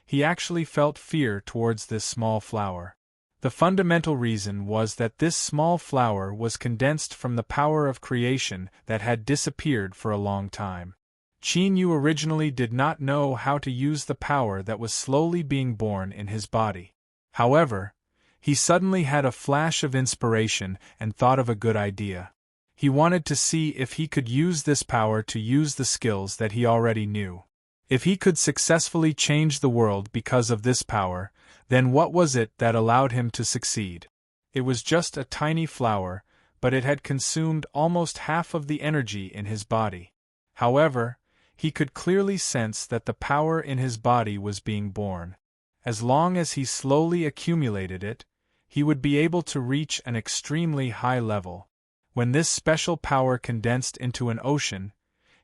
Speaker 1: He actually felt fear towards this small flower. The fundamental reason was that this small flower was condensed from the power of creation that had disappeared for a long time. Qin Yu originally did not know how to use the power that was slowly being born in his body. However, he suddenly had a flash of inspiration and thought of a good idea. He wanted to see if he could use this power to use the skills that he already knew. If he could successfully change the world because of this power, then what was it that allowed him to succeed? It was just a tiny flower, but it had consumed almost half of the energy in his body. However, he could clearly sense that the power in his body was being born. As long as he slowly accumulated it, he would be able to reach an extremely high level. When this special power condensed into an ocean,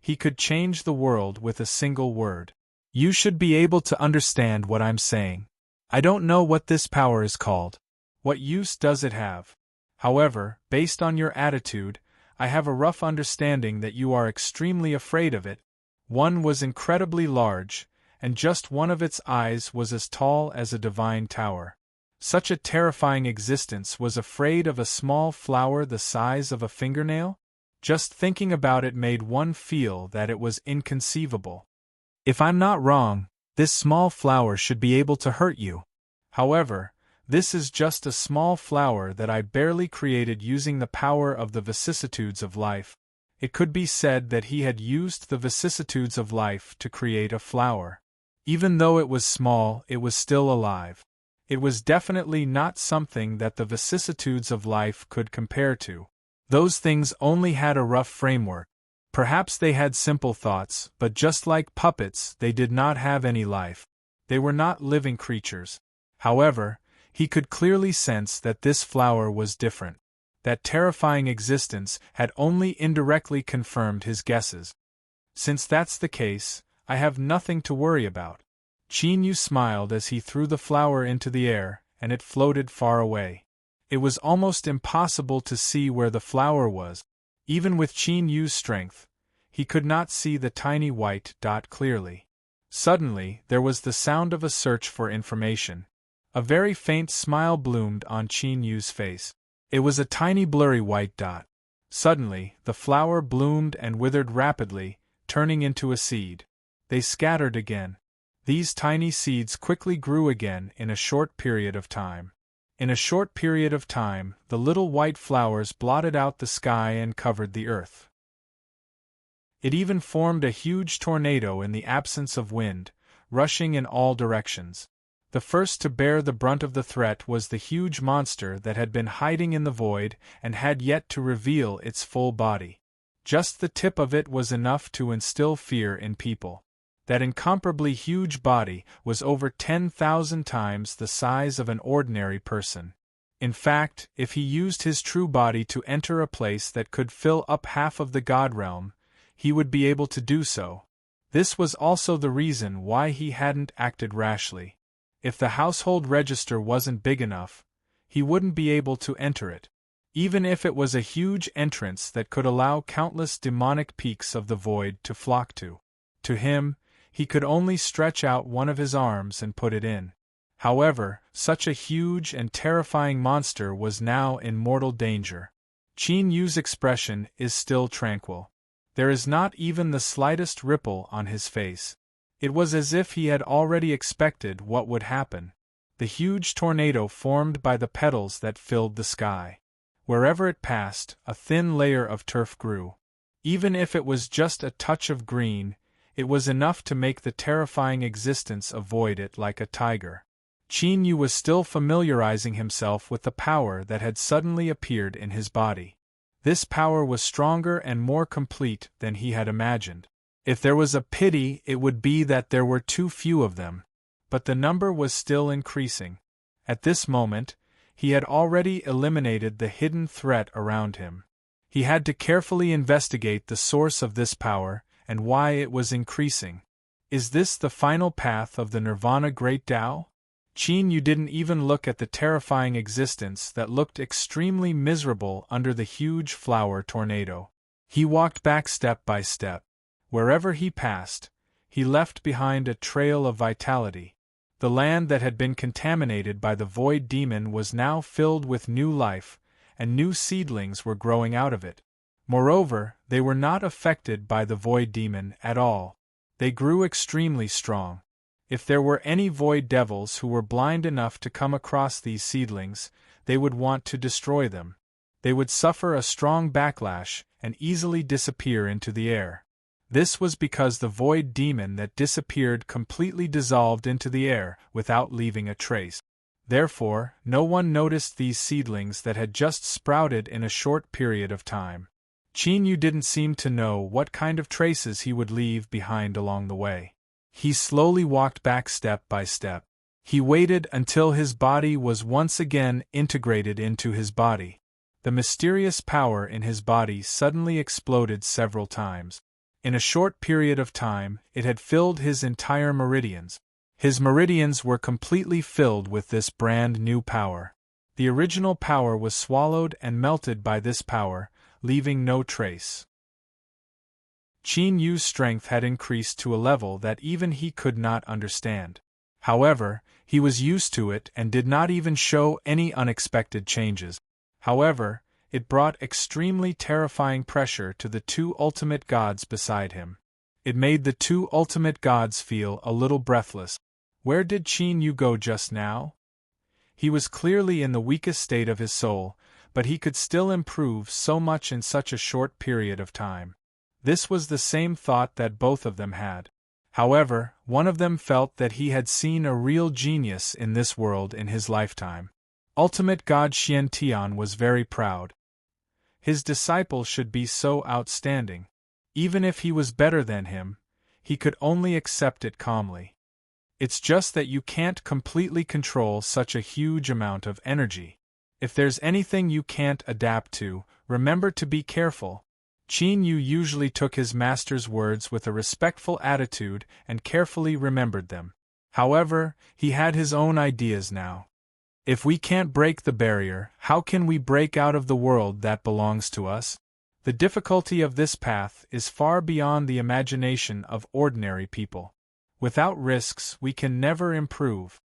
Speaker 1: he could change the world with a single word. You should be able to understand what I'm saying. I don't know what this power is called. What use does it have? However, based on your attitude, I have a rough understanding that you are extremely afraid of it. One was incredibly large, and just one of its eyes was as tall as a divine tower. Such a terrifying existence was afraid of a small flower the size of a fingernail? Just thinking about it made one feel that it was inconceivable. If I'm not wrong, this small flower should be able to hurt you. However, this is just a small flower that I barely created using the power of the vicissitudes of life. It could be said that he had used the vicissitudes of life to create a flower. Even though it was small, it was still alive. It was definitely not something that the vicissitudes of life could compare to. Those things only had a rough framework. Perhaps they had simple thoughts, but just like puppets, they did not have any life. They were not living creatures. However, he could clearly sense that this flower was different. That terrifying existence had only indirectly confirmed his guesses. Since that's the case, I have nothing to worry about. Qin Yu smiled as he threw the flower into the air, and it floated far away. It was almost impossible to see where the flower was. Even with Qin Yu's strength, he could not see the tiny white dot clearly. Suddenly, there was the sound of a search for information. A very faint smile bloomed on Qin Yu's face. It was a tiny blurry white dot. Suddenly, the flower bloomed and withered rapidly, turning into a seed. They scattered again. These tiny seeds quickly grew again in a short period of time. In a short period of time, the little white flowers blotted out the sky and covered the earth. It even formed a huge tornado in the absence of wind, rushing in all directions. The first to bear the brunt of the threat was the huge monster that had been hiding in the void and had yet to reveal its full body. Just the tip of it was enough to instill fear in people. That incomparably huge body was over 10,000 times the size of an ordinary person. In fact, if he used his true body to enter a place that could fill up half of the God realm, he would be able to do so. This was also the reason why he hadn't acted rashly. If the household register wasn't big enough, he wouldn't be able to enter it. Even if it was a huge entrance that could allow countless demonic peaks of the void to flock to. To him, he could only stretch out one of his arms and put it in. However, such a huge and terrifying monster was now in mortal danger. Qin Yu's expression is still tranquil. There is not even the slightest ripple on his face. It was as if he had already expected what would happen. The huge tornado formed by the petals that filled the sky. Wherever it passed, a thin layer of turf grew. Even if it was just a touch of green, it was enough to make the terrifying existence avoid it like a tiger. Qin Yu was still familiarizing himself with the power that had suddenly appeared in his body. This power was stronger and more complete than he had imagined. If there was a pity, it would be that there were too few of them. But the number was still increasing. At this moment, he had already eliminated the hidden threat around him. He had to carefully investigate the source of this power, and why it was increasing. Is this the final path of the Nirvana Great Tao? Qin Yu didn't even look at the terrifying existence that looked extremely miserable under the huge flower tornado. He walked back step by step. Wherever he passed, he left behind a trail of vitality. The land that had been contaminated by the void demon was now filled with new life, and new seedlings were growing out of it. Moreover, they were not affected by the void demon at all. They grew extremely strong. If there were any void devils who were blind enough to come across these seedlings, they would want to destroy them. They would suffer a strong backlash and easily disappear into the air. This was because the void demon that disappeared completely dissolved into the air without leaving a trace. Therefore, no one noticed these seedlings that had just sprouted in a short period of time. Qin Yu didn't seem to know what kind of traces he would leave behind along the way. He slowly walked back step by step. He waited until his body was once again integrated into his body. The mysterious power in his body suddenly exploded several times. In a short period of time, it had filled his entire meridians. His meridians were completely filled with this brand new power. The original power was swallowed and melted by this power, leaving no trace. Qin Yu's strength had increased to a level that even he could not understand. However, he was used to it and did not even show any unexpected changes. However, it brought extremely terrifying pressure to the two ultimate gods beside him. It made the two ultimate gods feel a little breathless. Where did Qin Yu go just now? He was clearly in the weakest state of his soul, but he could still improve so much in such a short period of time. This was the same thought that both of them had. However, one of them felt that he had seen a real genius in this world in his lifetime. Ultimate God Xian Tian was very proud. His disciple should be so outstanding. Even if he was better than him, he could only accept it calmly. It's just that you can't completely control such a huge amount of energy. If there's anything you can't adapt to, remember to be careful. Qin Yu usually took his master's words with a respectful attitude and carefully remembered them. However, he had his own ideas now. If we can't break the barrier, how can we break out of the world that belongs to us? The difficulty of this path is far beyond the imagination of ordinary people. Without risks, we can never improve.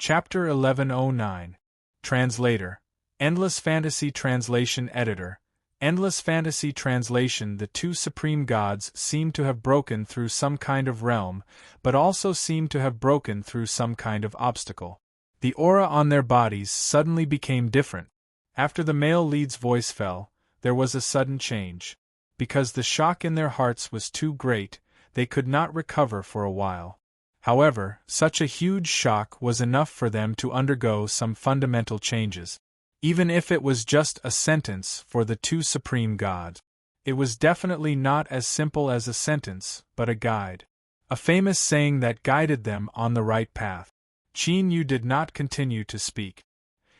Speaker 1: Chapter 1109. Translator. Endless Fantasy Translation Editor. Endless Fantasy Translation. The two supreme gods seem to have broken through some kind of realm, but also seem to have broken through some kind of obstacle. The aura on their bodies suddenly became different. After the male lead's voice fell, there was a sudden change. Because the shock in their hearts was too great, they could not recover for a while. However, such a huge shock was enough for them to undergo some fundamental changes. Even if it was just a sentence for the two supreme gods. It was definitely not as simple as a sentence, but a guide. A famous saying that guided them on the right path. Qin Yu did not continue to speak.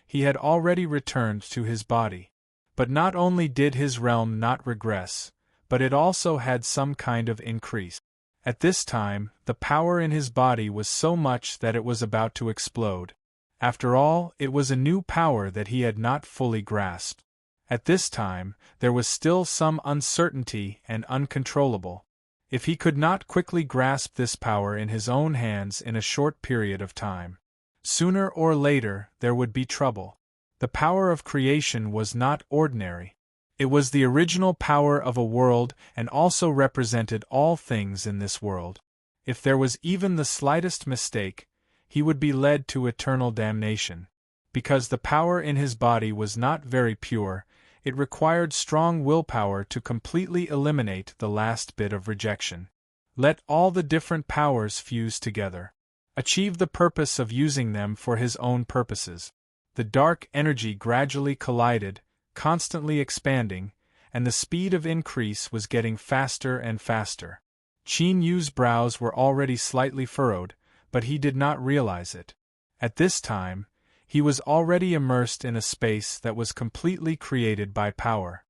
Speaker 1: He had already returned to his body. But not only did his realm not regress, but it also had some kind of increase. At this time, the power in his body was so much that it was about to explode. After all, it was a new power that he had not fully grasped. At this time, there was still some uncertainty and uncontrollable. If he could not quickly grasp this power in his own hands in a short period of time, sooner or later there would be trouble. The power of creation was not ordinary. It was the original power of a world and also represented all things in this world. If there was even the slightest mistake, he would be led to eternal damnation. Because the power in his body was not very pure, it required strong willpower to completely eliminate the last bit of rejection. Let all the different powers fuse together. Achieve the purpose of using them for his own purposes. The dark energy gradually collided, constantly expanding, and the speed of increase was getting faster and faster. Qin Yu's brows were already slightly furrowed, but he did not realize it. At this time, he was already immersed in a space that was completely created by power.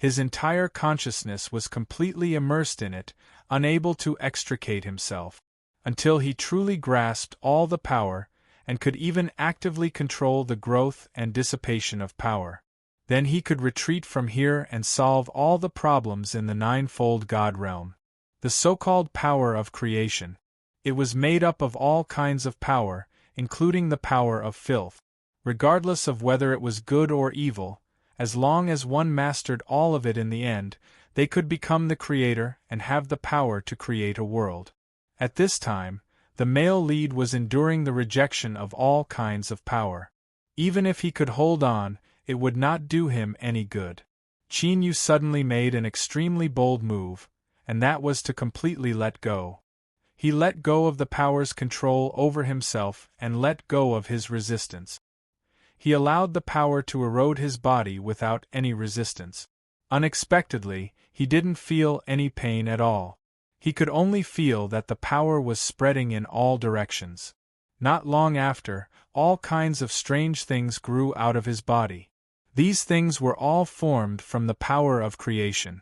Speaker 1: His entire consciousness was completely immersed in it, unable to extricate himself, until he truly grasped all the power, and could even actively control the growth and dissipation of power. Then he could retreat from here and solve all the problems in the ninefold God realm. The so-called power of creation. It was made up of all kinds of power, including the power of filth. Regardless of whether it was good or evil, as long as one mastered all of it in the end, they could become the creator and have the power to create a world. At this time, the male lead was enduring the rejection of all kinds of power. Even if he could hold on, it would not do him any good. Qin Yu suddenly made an extremely bold move, and that was to completely let go. He let go of the power's control over himself and let go of his resistance. He allowed the power to erode his body without any resistance. Unexpectedly, he didn't feel any pain at all. He could only feel that the power was spreading in all directions. Not long after, all kinds of strange things grew out of his body. These things were all formed from the power of creation.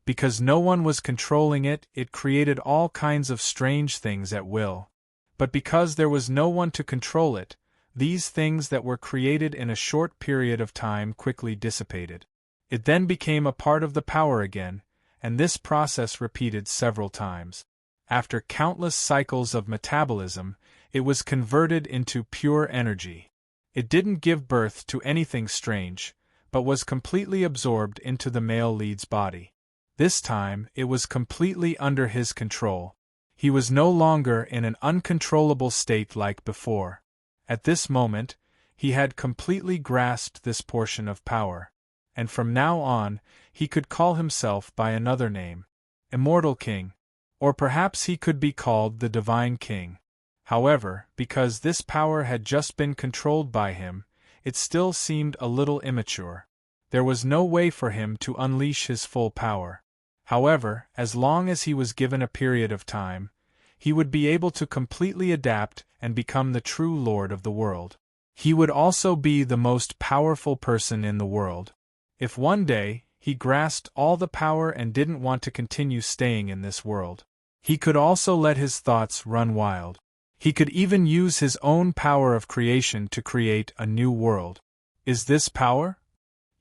Speaker 1: Because no one was controlling it, it created all kinds of strange things at will. But because there was no one to control it, these things that were created in a short period of time quickly dissipated. It then became a part of the power again, and this process repeated several times. After countless cycles of metabolism, it was converted into pure energy. It didn't give birth to anything strange, but was completely absorbed into the male lead's body. This time, it was completely under his control. He was no longer in an uncontrollable state like before. At this moment, he had completely grasped this portion of power. And from now on, he could call himself by another name, Immortal King. Or perhaps he could be called the Divine King. However, because this power had just been controlled by him, it still seemed a little immature. There was no way for him to unleash his full power. However, as long as he was given a period of time, he would be able to completely adapt and become the true lord of the world. He would also be the most powerful person in the world. If one day, he grasped all the power and didn't want to continue staying in this world, he could also let his thoughts run wild. He could even use his own power of creation to create a new world. Is this power?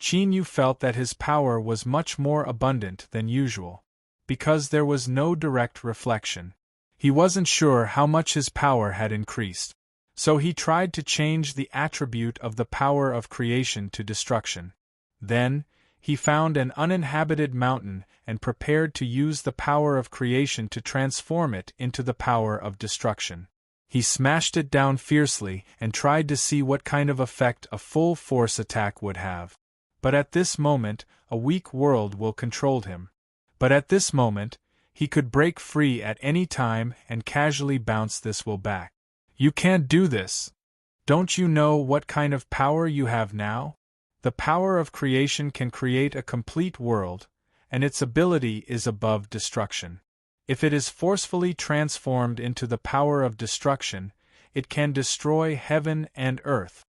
Speaker 1: Qin Yu felt that his power was much more abundant than usual. Because there was no direct reflection, he wasn't sure how much his power had increased. So he tried to change the attribute of the power of creation to destruction. Then, he found an uninhabited mountain and prepared to use the power of creation to transform it into the power of destruction. He smashed it down fiercely and tried to see what kind of effect a full-force attack would have. But at this moment, a weak world will control him. But at this moment, he could break free at any time and casually bounce this will back. You can't do this. Don't you know what kind of power you have now? The power of creation can create a complete world, and its ability is above destruction. If it is forcefully transformed into the power of destruction, it can destroy heaven and earth.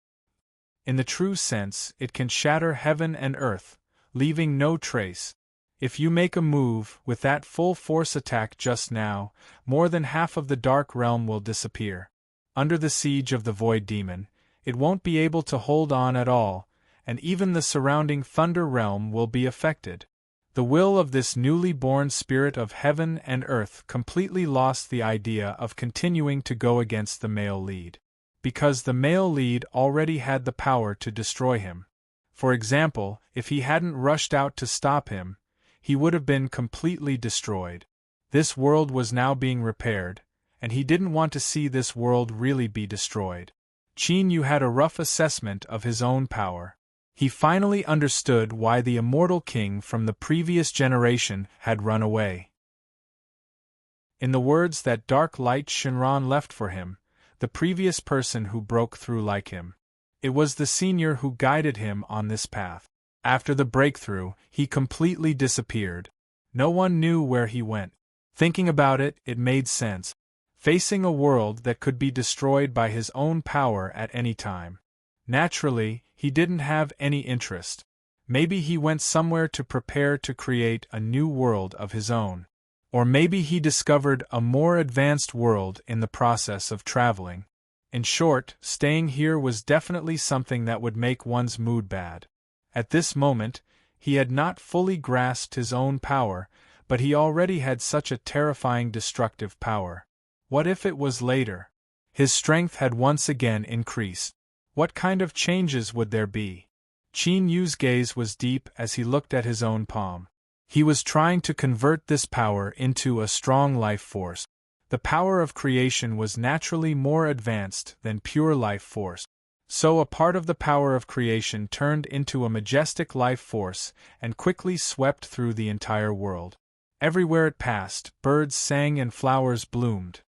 Speaker 1: In the true sense, it can shatter heaven and earth, leaving no trace. If you make a move with that full-force attack just now, more than half of the dark realm will disappear. Under the siege of the Void Demon, it won't be able to hold on at all, and even the surrounding Thunder realm will be affected. The will of this newly born spirit of heaven and earth completely lost the idea of continuing to go against the male lead. Because the male lead already had the power to destroy him. For example, if he hadn't rushed out to stop him, he would have been completely destroyed. This world was now being repaired, and he didn't want to see this world really be destroyed. Qin Yu had a rough assessment of his own power. He finally understood why the Immortal King from the previous generation had run away. In the words that Dark Light Shinran left for him, the previous person who broke through like him. It was the senior who guided him on this path. After the breakthrough, he completely disappeared. No one knew where he went. Thinking about it, it made sense. Facing a world that could be destroyed by his own power at any time. Naturally, he didn't have any interest. Maybe he went somewhere to prepare to create a new world of his own. Or maybe he discovered a more advanced world in the process of traveling. In short, staying here was definitely something that would make one's mood bad. At this moment, he had not fully grasped his own power, but he already had such a terrifying destructive power. What if it was later? His strength had once again increased. What kind of changes would there be? Qin Yu's gaze was deep as he looked at his own palm. He was trying to convert this power into a strong life force. The power of creation was naturally more advanced than pure life force. So a part of the power of creation turned into a majestic life force and quickly swept through the entire world. Everywhere it passed, birds sang and flowers bloomed.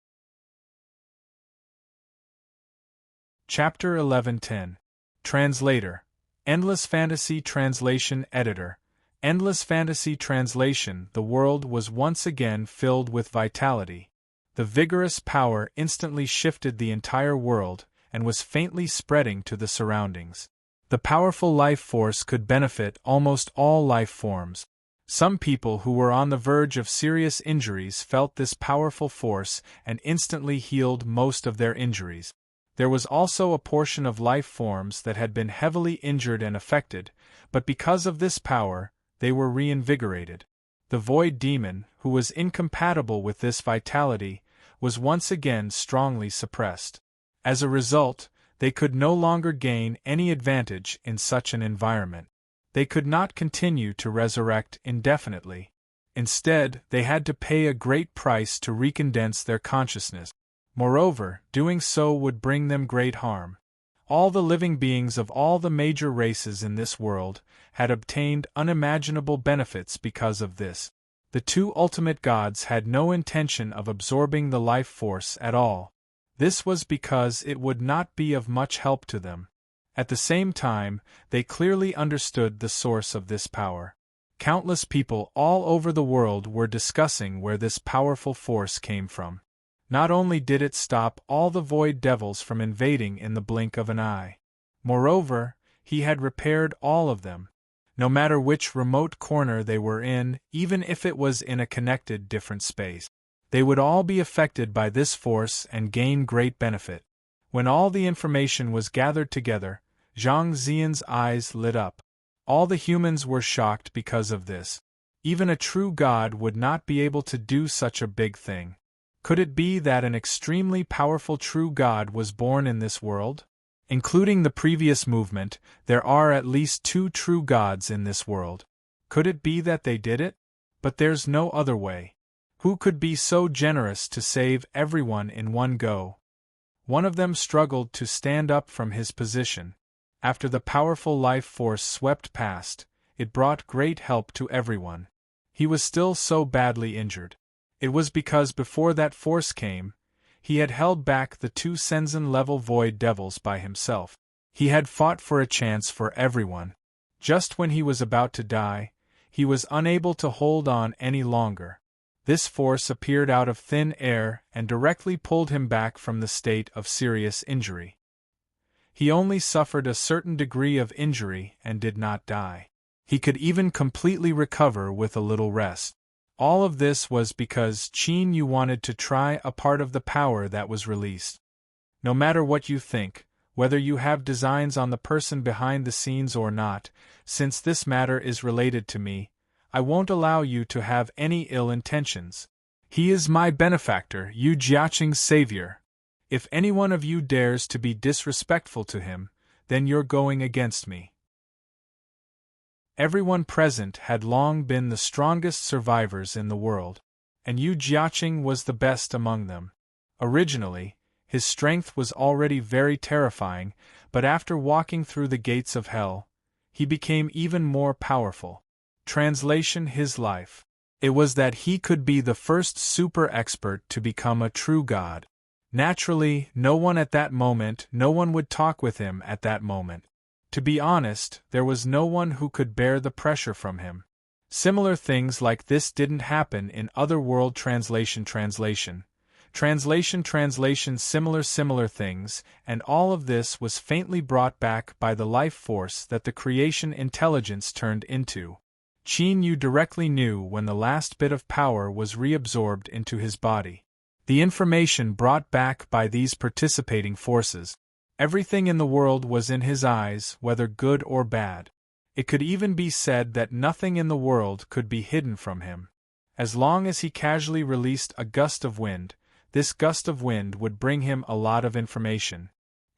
Speaker 1: Chapter 11:10. Translator. Endless Fantasy Translation Editor. Endless Fantasy Translation. The world was once again filled with vitality. The vigorous power instantly shifted the entire world and was faintly spreading to the surroundings. The powerful life force could benefit almost all life forms. Some people who were on the verge of serious injuries felt this powerful force and instantly healed most of their injuries. There was also a portion of life forms that had been heavily injured and affected, but because of this power, they were reinvigorated. The Void Demon, who was incompatible with this vitality, was once again strongly suppressed. As a result, they could no longer gain any advantage in such an environment. They could not continue to resurrect indefinitely. Instead, they had to pay a great price to recondense their consciousness. Moreover, doing so would bring them great harm. All the living beings of all the major races in this world had obtained unimaginable benefits because of this. The two ultimate gods had no intention of absorbing the life force at all. This was because it would not be of much help to them. At the same time, they clearly understood the source of this power. Countless people all over the world were discussing where this powerful force came from. Not only did it stop all the void devils from invading in the blink of an eye. Moreover, he had repaired all of them. No matter which remote corner they were in, even if it was in a connected different space, they would all be affected by this force and gain great benefit. When all the information was gathered together, Zhang Xian's eyes lit up. All the humans were shocked because of this. Even a true god would not be able to do such a big thing. Could it be that an extremely powerful true god was born in this world? Including the previous movement, there are at least 2 true gods in this world. Could it be that they did it? But there's no other way. Who could be so generous to save everyone in one go? One of them struggled to stand up from his position. After the powerful life force swept past, it brought great help to everyone. He was still so badly injured. It was because before that force came, he had held back the 2 Senzen-level void devils by himself. He had fought for a chance for everyone. Just when he was about to die, he was unable to hold on any longer. This force appeared out of thin air and directly pulled him back from the state of serious injury. He only suffered a certain degree of injury and did not die. He could even completely recover with a little rest. All of this was because Qin Yu wanted to try a part of the power that was released. No matter what you think, whether you have designs on the person behind the scenes or not, since this matter is related to me, I won't allow you to have any ill intentions. He is my benefactor, Yu Jiaqing's savior. If any one of you dares to be disrespectful to him, then you're going against me. Everyone present had long been the strongest survivors in the world, and Yu Jiaqing was the best among them. Originally, his strength was already very terrifying, but after walking through the gates of hell, he became even more powerful. Translation: his life. It was that he could be the first super expert to become a true god. Naturally, no one would talk with him at that moment. To be honest, there was no one who could bear the pressure from him. Similar things like this didn't happen in other world translation. Translation similar things, and all of this was faintly brought back by the life force that the creation intelligence turned into. Qin Yu directly knew when the last bit of power was reabsorbed into his body. The information brought back by these participating forces. Everything in the world was in his eyes, whether good or bad. It could even be said that nothing in the world could be hidden from him. As long as he casually released a gust of wind, this gust of wind would bring him a lot of information.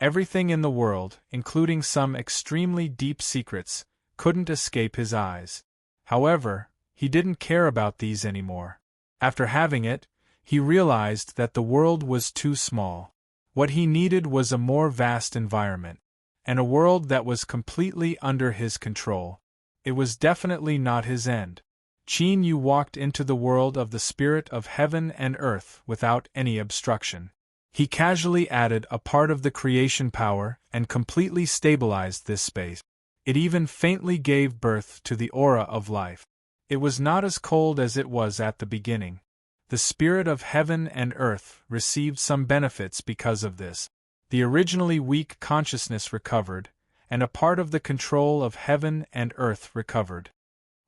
Speaker 1: Everything in the world, including some extremely deep secrets, couldn't escape his eyes. However, he didn't care about these anymore. After having it, he realized that the world was too small. What he needed was a more vast environment, and a world that was completely under his control. It was definitely not his end. Qin Yu walked into the world of the spirit of heaven and earth without any obstruction. He casually added a part of the creation power and completely stabilized this space. It even faintly gave birth to the aura of life. It was not as cold as it was at the beginning. The spirit of heaven and earth received some benefits because of this. The originally weak consciousness recovered, and a part of the control of heaven and earth recovered.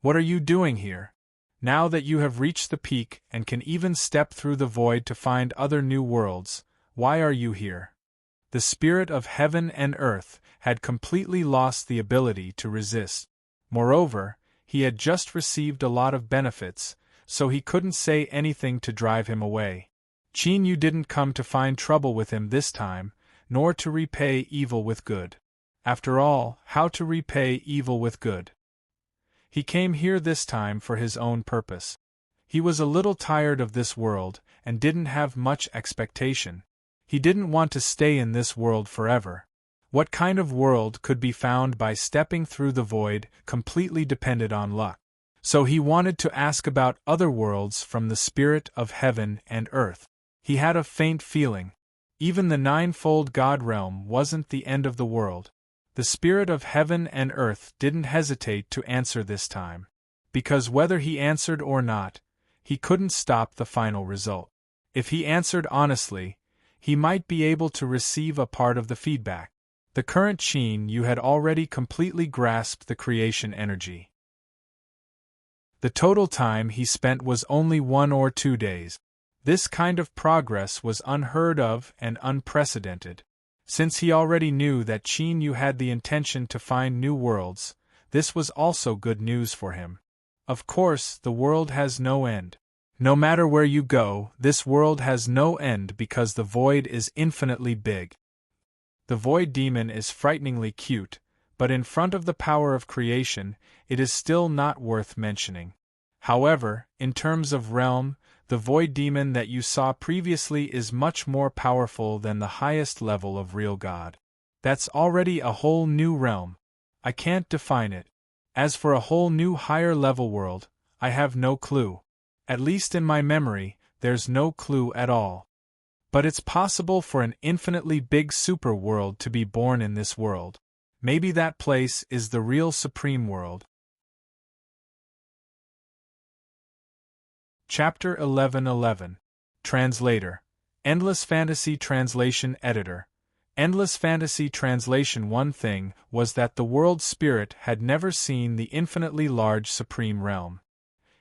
Speaker 1: What are you doing here? Now that you have reached the peak and can even step through the void to find other new worlds, why are you here? The spirit of heaven and earth had completely lost the ability to resist. Moreover, he had just received a lot of benefits, so he couldn't say anything to drive him away. Qin Yu didn't come to find trouble with him this time, nor to repay evil with good. After all, how to repay evil with good? He came here this time for his own purpose. He was a little tired of this world, and didn't have much expectation. He didn't want to stay in this world forever. What kind of world could be found by stepping through the void completely depended on luck. So he wanted to ask about other worlds from the spirit of heaven and earth. He had a faint feeling. Even the ninefold God realm wasn't the end of the world. The spirit of heaven and earth didn't hesitate to answer this time. Because whether he answered or not, he couldn't stop the final result. If he answered honestly, he might be able to receive a part of the feedback. The current Qin Yu had already completely grasped the creation energy. The total time he spent was only 1 or 2 days. This kind of progress was unheard of and unprecedented. Since he already knew that Qin Yu had the intention to find new worlds, this was also good news for him. Of course, the world has no end. No matter where you go, this world has no end because the void is infinitely big. The void demon is frighteningly cute, but in front of the power of creation, it is still not worth mentioning. However, in terms of realm, the void demon that you saw previously is much more powerful than the highest level of real God. That's already a whole new realm. I can't define it. As for a whole new higher level world, I have no clue. At least in my memory, there's no clue at all. But it's possible for an infinitely big super world to be born in this world. Maybe that place is the real supreme world. Chapter 11:11. Translator. Endless Fantasy Translation Editor. Endless Fantasy Translation. One thing was that the world spirit had never seen the infinitely large supreme realm.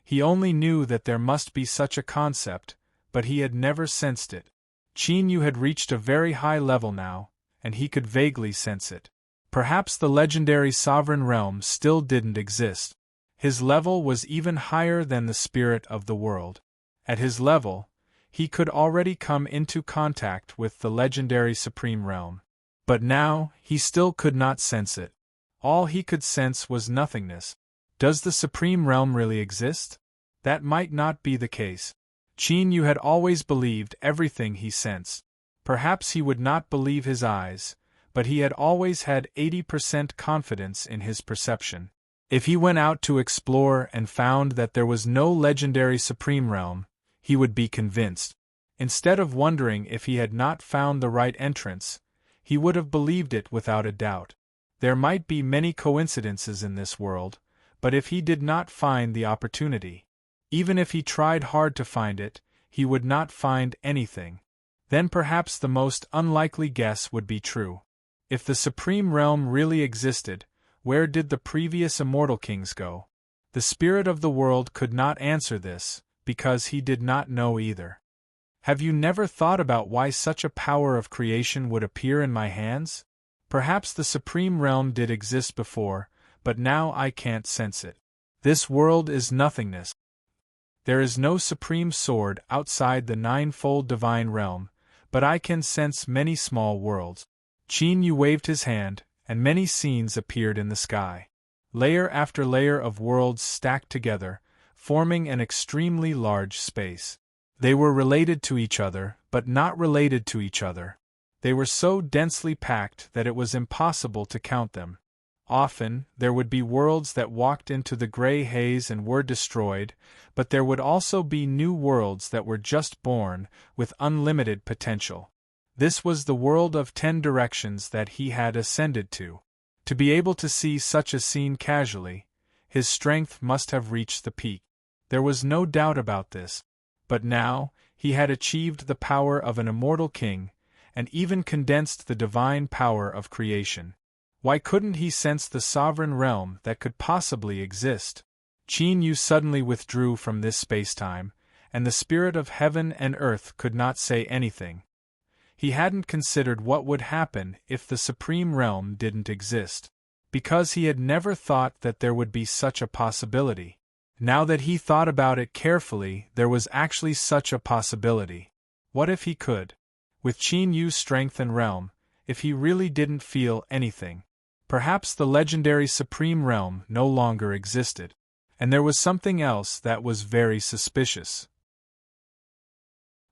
Speaker 1: He only knew that there must be such a concept, but he had never sensed it. Qin Yu had reached a very high level now, and he could vaguely sense it. Perhaps the legendary sovereign realm still didn't exist. His level was even higher than the spirit of the world. At his level, he could already come into contact with the legendary supreme realm. But now, he still could not sense it. All he could sense was nothingness. Does the supreme realm really exist? That might not be the case. Qin Yu had always believed everything he sensed. Perhaps he would not believe his eyes, but he had always had 80% confidence in his perception. If he went out to explore and found that there was no legendary supreme realm, he would be convinced. Instead of wondering if he had not found the right entrance, he would have believed it without a doubt. There might be many coincidences in this world, but if he did not find the opportunity, even if he tried hard to find it, he would not find anything. Then perhaps the most unlikely guess would be true. If the supreme realm really existed, where did the previous immortal kings go? The spirit of the world could not answer this, because he did not know either. Have you never thought about why such a power of creation would appear in my hands? Perhaps the supreme realm did exist before, but now I can't sense it. This world is nothingness. There is no supreme sword outside the ninefold divine realm, but I can sense many small worlds. Qin Yu waved his hand, and many scenes appeared in the sky. Layer after layer of worlds stacked together, forming an extremely large space. They were related to each other, but not related to each other. They were so densely packed that it was impossible to count them. Often, there would be worlds that walked into the gray haze and were destroyed, but there would also be new worlds that were just born, with unlimited potential. This was the world of 10 directions that he had ascended to. To be able to see such a scene casually, his strength must have reached the peak. There was no doubt about this. But now, he had achieved the power of an immortal king, and even condensed the divine power of creation. Why couldn't he sense the sovereign realm that could possibly exist? Qin Yu suddenly withdrew from this space-time, and the spirit of heaven and earth could not say anything. He hadn't considered what would happen if the supreme realm didn't exist, because he had never thought that there would be such a possibility. Now that he thought about it carefully, there was actually such a possibility. What if he could? With Qin Yu's strength and realm, if he really didn't feel anything? Perhaps the legendary supreme realm no longer existed. And there was something else that was very suspicious.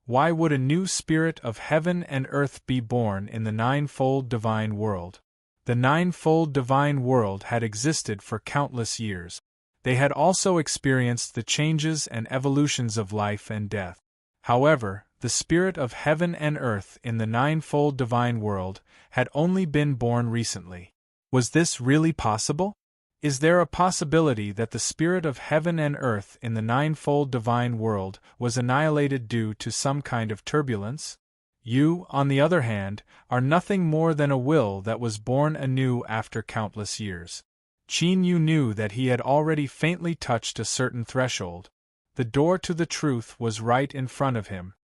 Speaker 1: Why would a new spirit of heaven and earth be born in the ninefold divine world? The ninefold divine world had existed for countless years. They had also experienced the changes and evolutions of life and death. However, the spirit of heaven and earth in the ninefold divine world had only been born recently. Was this really possible? Is there a possibility that the spirit of heaven and earth in the ninefold divine world was annihilated due to some kind of turbulence? You, on the other hand, are nothing more than a will that was born anew after countless years. Qin Yu knew that he had already faintly touched a certain threshold. The door to the truth was right in front of him.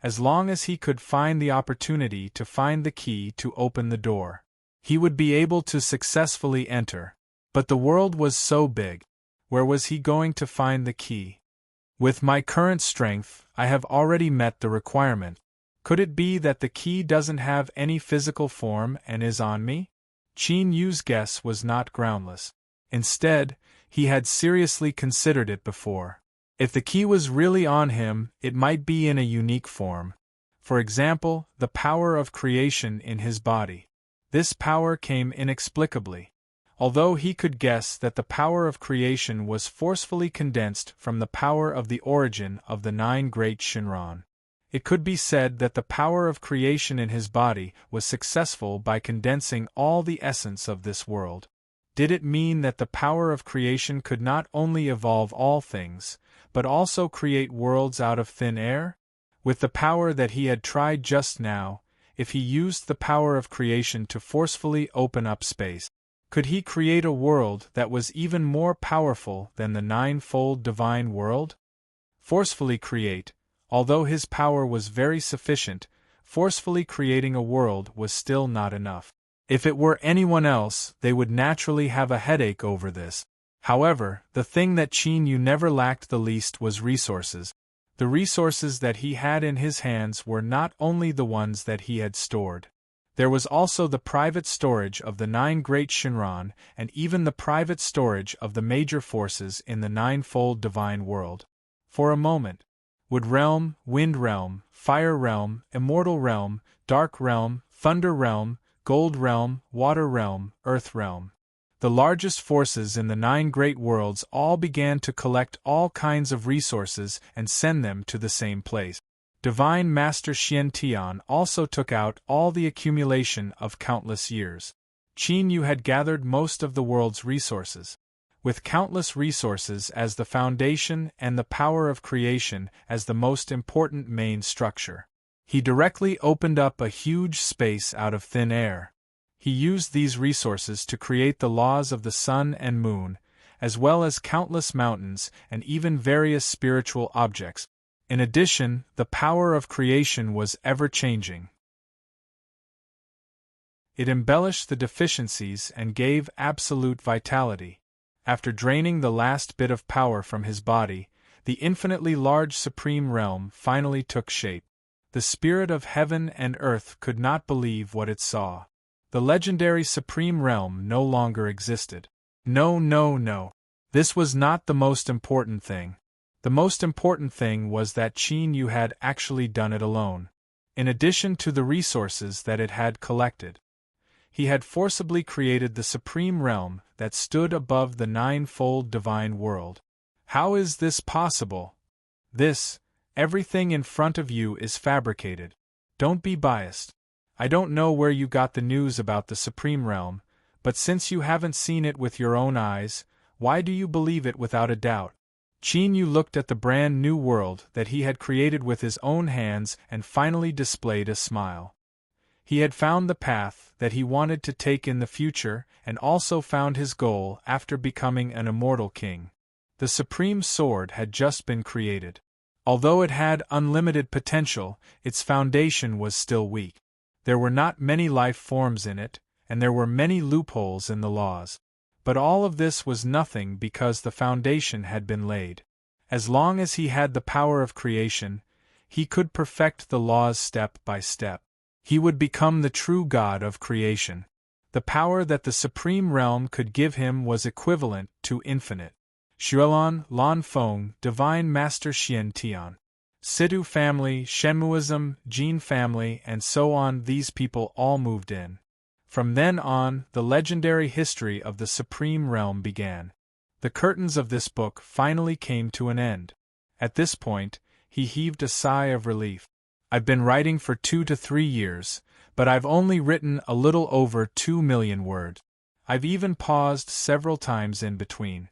Speaker 1: As long as he could find the opportunity to find the key to open the door, he would be able to successfully enter. But the world was so big. Where was he going to find the key? With my current strength, I have already met the requirement. Could it be that the key doesn't have any physical form and is on me? Qin Yu's guess was not groundless. Instead, he had seriously considered it before. If the key was really on him, it might be in a unique form. For example, the power of creation in his body. This power came inexplicably. Although he could guess that the power of creation was forcefully condensed from the power of the origin of the 9 great Shinran. It could be said that the power of creation in his body was successful by condensing all the essence of this world. Did it mean that the power of creation could not only evolve all things, but also create worlds out of thin air? With the power that he had tried just now, if he used the power of creation to forcefully open up space, could he create a world that was even more powerful than the ninefold divine world? Forcefully create, although his power was very sufficient, forcefully creating a world was still not enough. If it were anyone else, they would naturally have a headache over this. However, the thing that Qin Yu never lacked the least was resources. The resources that he had in his hands were not only the ones that he had stored. There was also the private storage of the 9 great Shinran and even the private storage of the major forces in the ninefold divine world. For a moment, wood realm, wind realm, fire realm, immortal realm, dark realm, thunder realm, gold realm, water realm, earth realm. The largest forces in the 9 great worlds all began to collect all kinds of resources and send them to the same place. Divine Master Xian Tian also took out all the accumulation of countless years. Qin Yu had gathered most of the world's resources. with countless resources as the foundation and the power of creation as the most important main structure. He directly opened up a huge space out of thin air. He used these resources to create the laws of the sun and moon, as well as countless mountains and even various spiritual objects. In addition, the power of creation was ever-changing. It embellished the deficiencies and gave absolute vitality. After draining the last bit of power from his body, the infinitely large supreme realm finally took shape. The spirit of heaven and earth could not believe what it saw. The legendary supreme realm no longer existed. No. This was not the most important thing. The most important thing was that Qin Yu had actually done it alone. In addition to the resources that it had collected, he had forcibly created the supreme realm that stood above the ninefold divine world. How is this possible? Everything in front of you is fabricated. Don't be biased. I don't know where you got the news about the supreme realm, but since you haven't seen it with your own eyes, why do you believe it without a doubt? Qin Yu looked at the brand new world that he had created with his own hands and finally displayed a smile. He had found the path that he wanted to take in the future and also found his goal after becoming an immortal king. The supreme sword had just been created. Although it had unlimited potential, its foundation was still weak. There were not many life forms in it, and there were many loopholes in the laws. But all of this was nothing because the foundation had been laid. As long as he had the power of creation, he could perfect the laws step by step. He would become the true god of creation. The power that the supreme realm could give him was equivalent to infinite. Xuelon, Lan Feng, Divine Master Xian Tian, Situ family, Shenmuism, Jin family, and so on. These people all moved in. From then on, the legendary history of the supreme realm began. The curtains of this book finally came to an end. At this point, he heaved a sigh of relief. I've been writing for 2 to 3 years, but I've only written a little over 2 million words. I've even paused several times in between.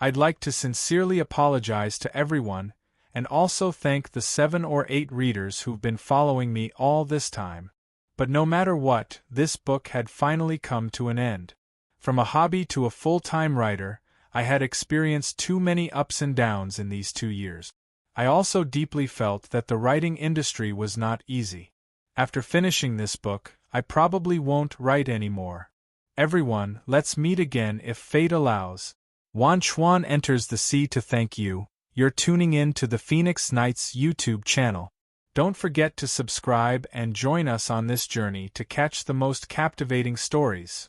Speaker 1: I'd like to sincerely apologize to everyone, and also thank the 7 or 8 readers who've been following me all this time. But no matter what, this book had finally come to an end. From a hobby to a full-time writer, I had experienced too many ups and downs in these 2 years. I also deeply felt that the writing industry was not easy. After finishing this book, I probably won't write anymore. Everyone, let's meet again if fate allows. Wan Chuan enters the sea to thank you. You're tuning in to the Phoenix Knights YouTube channel. Don't forget to subscribe and join us on this journey to catch the most captivating stories.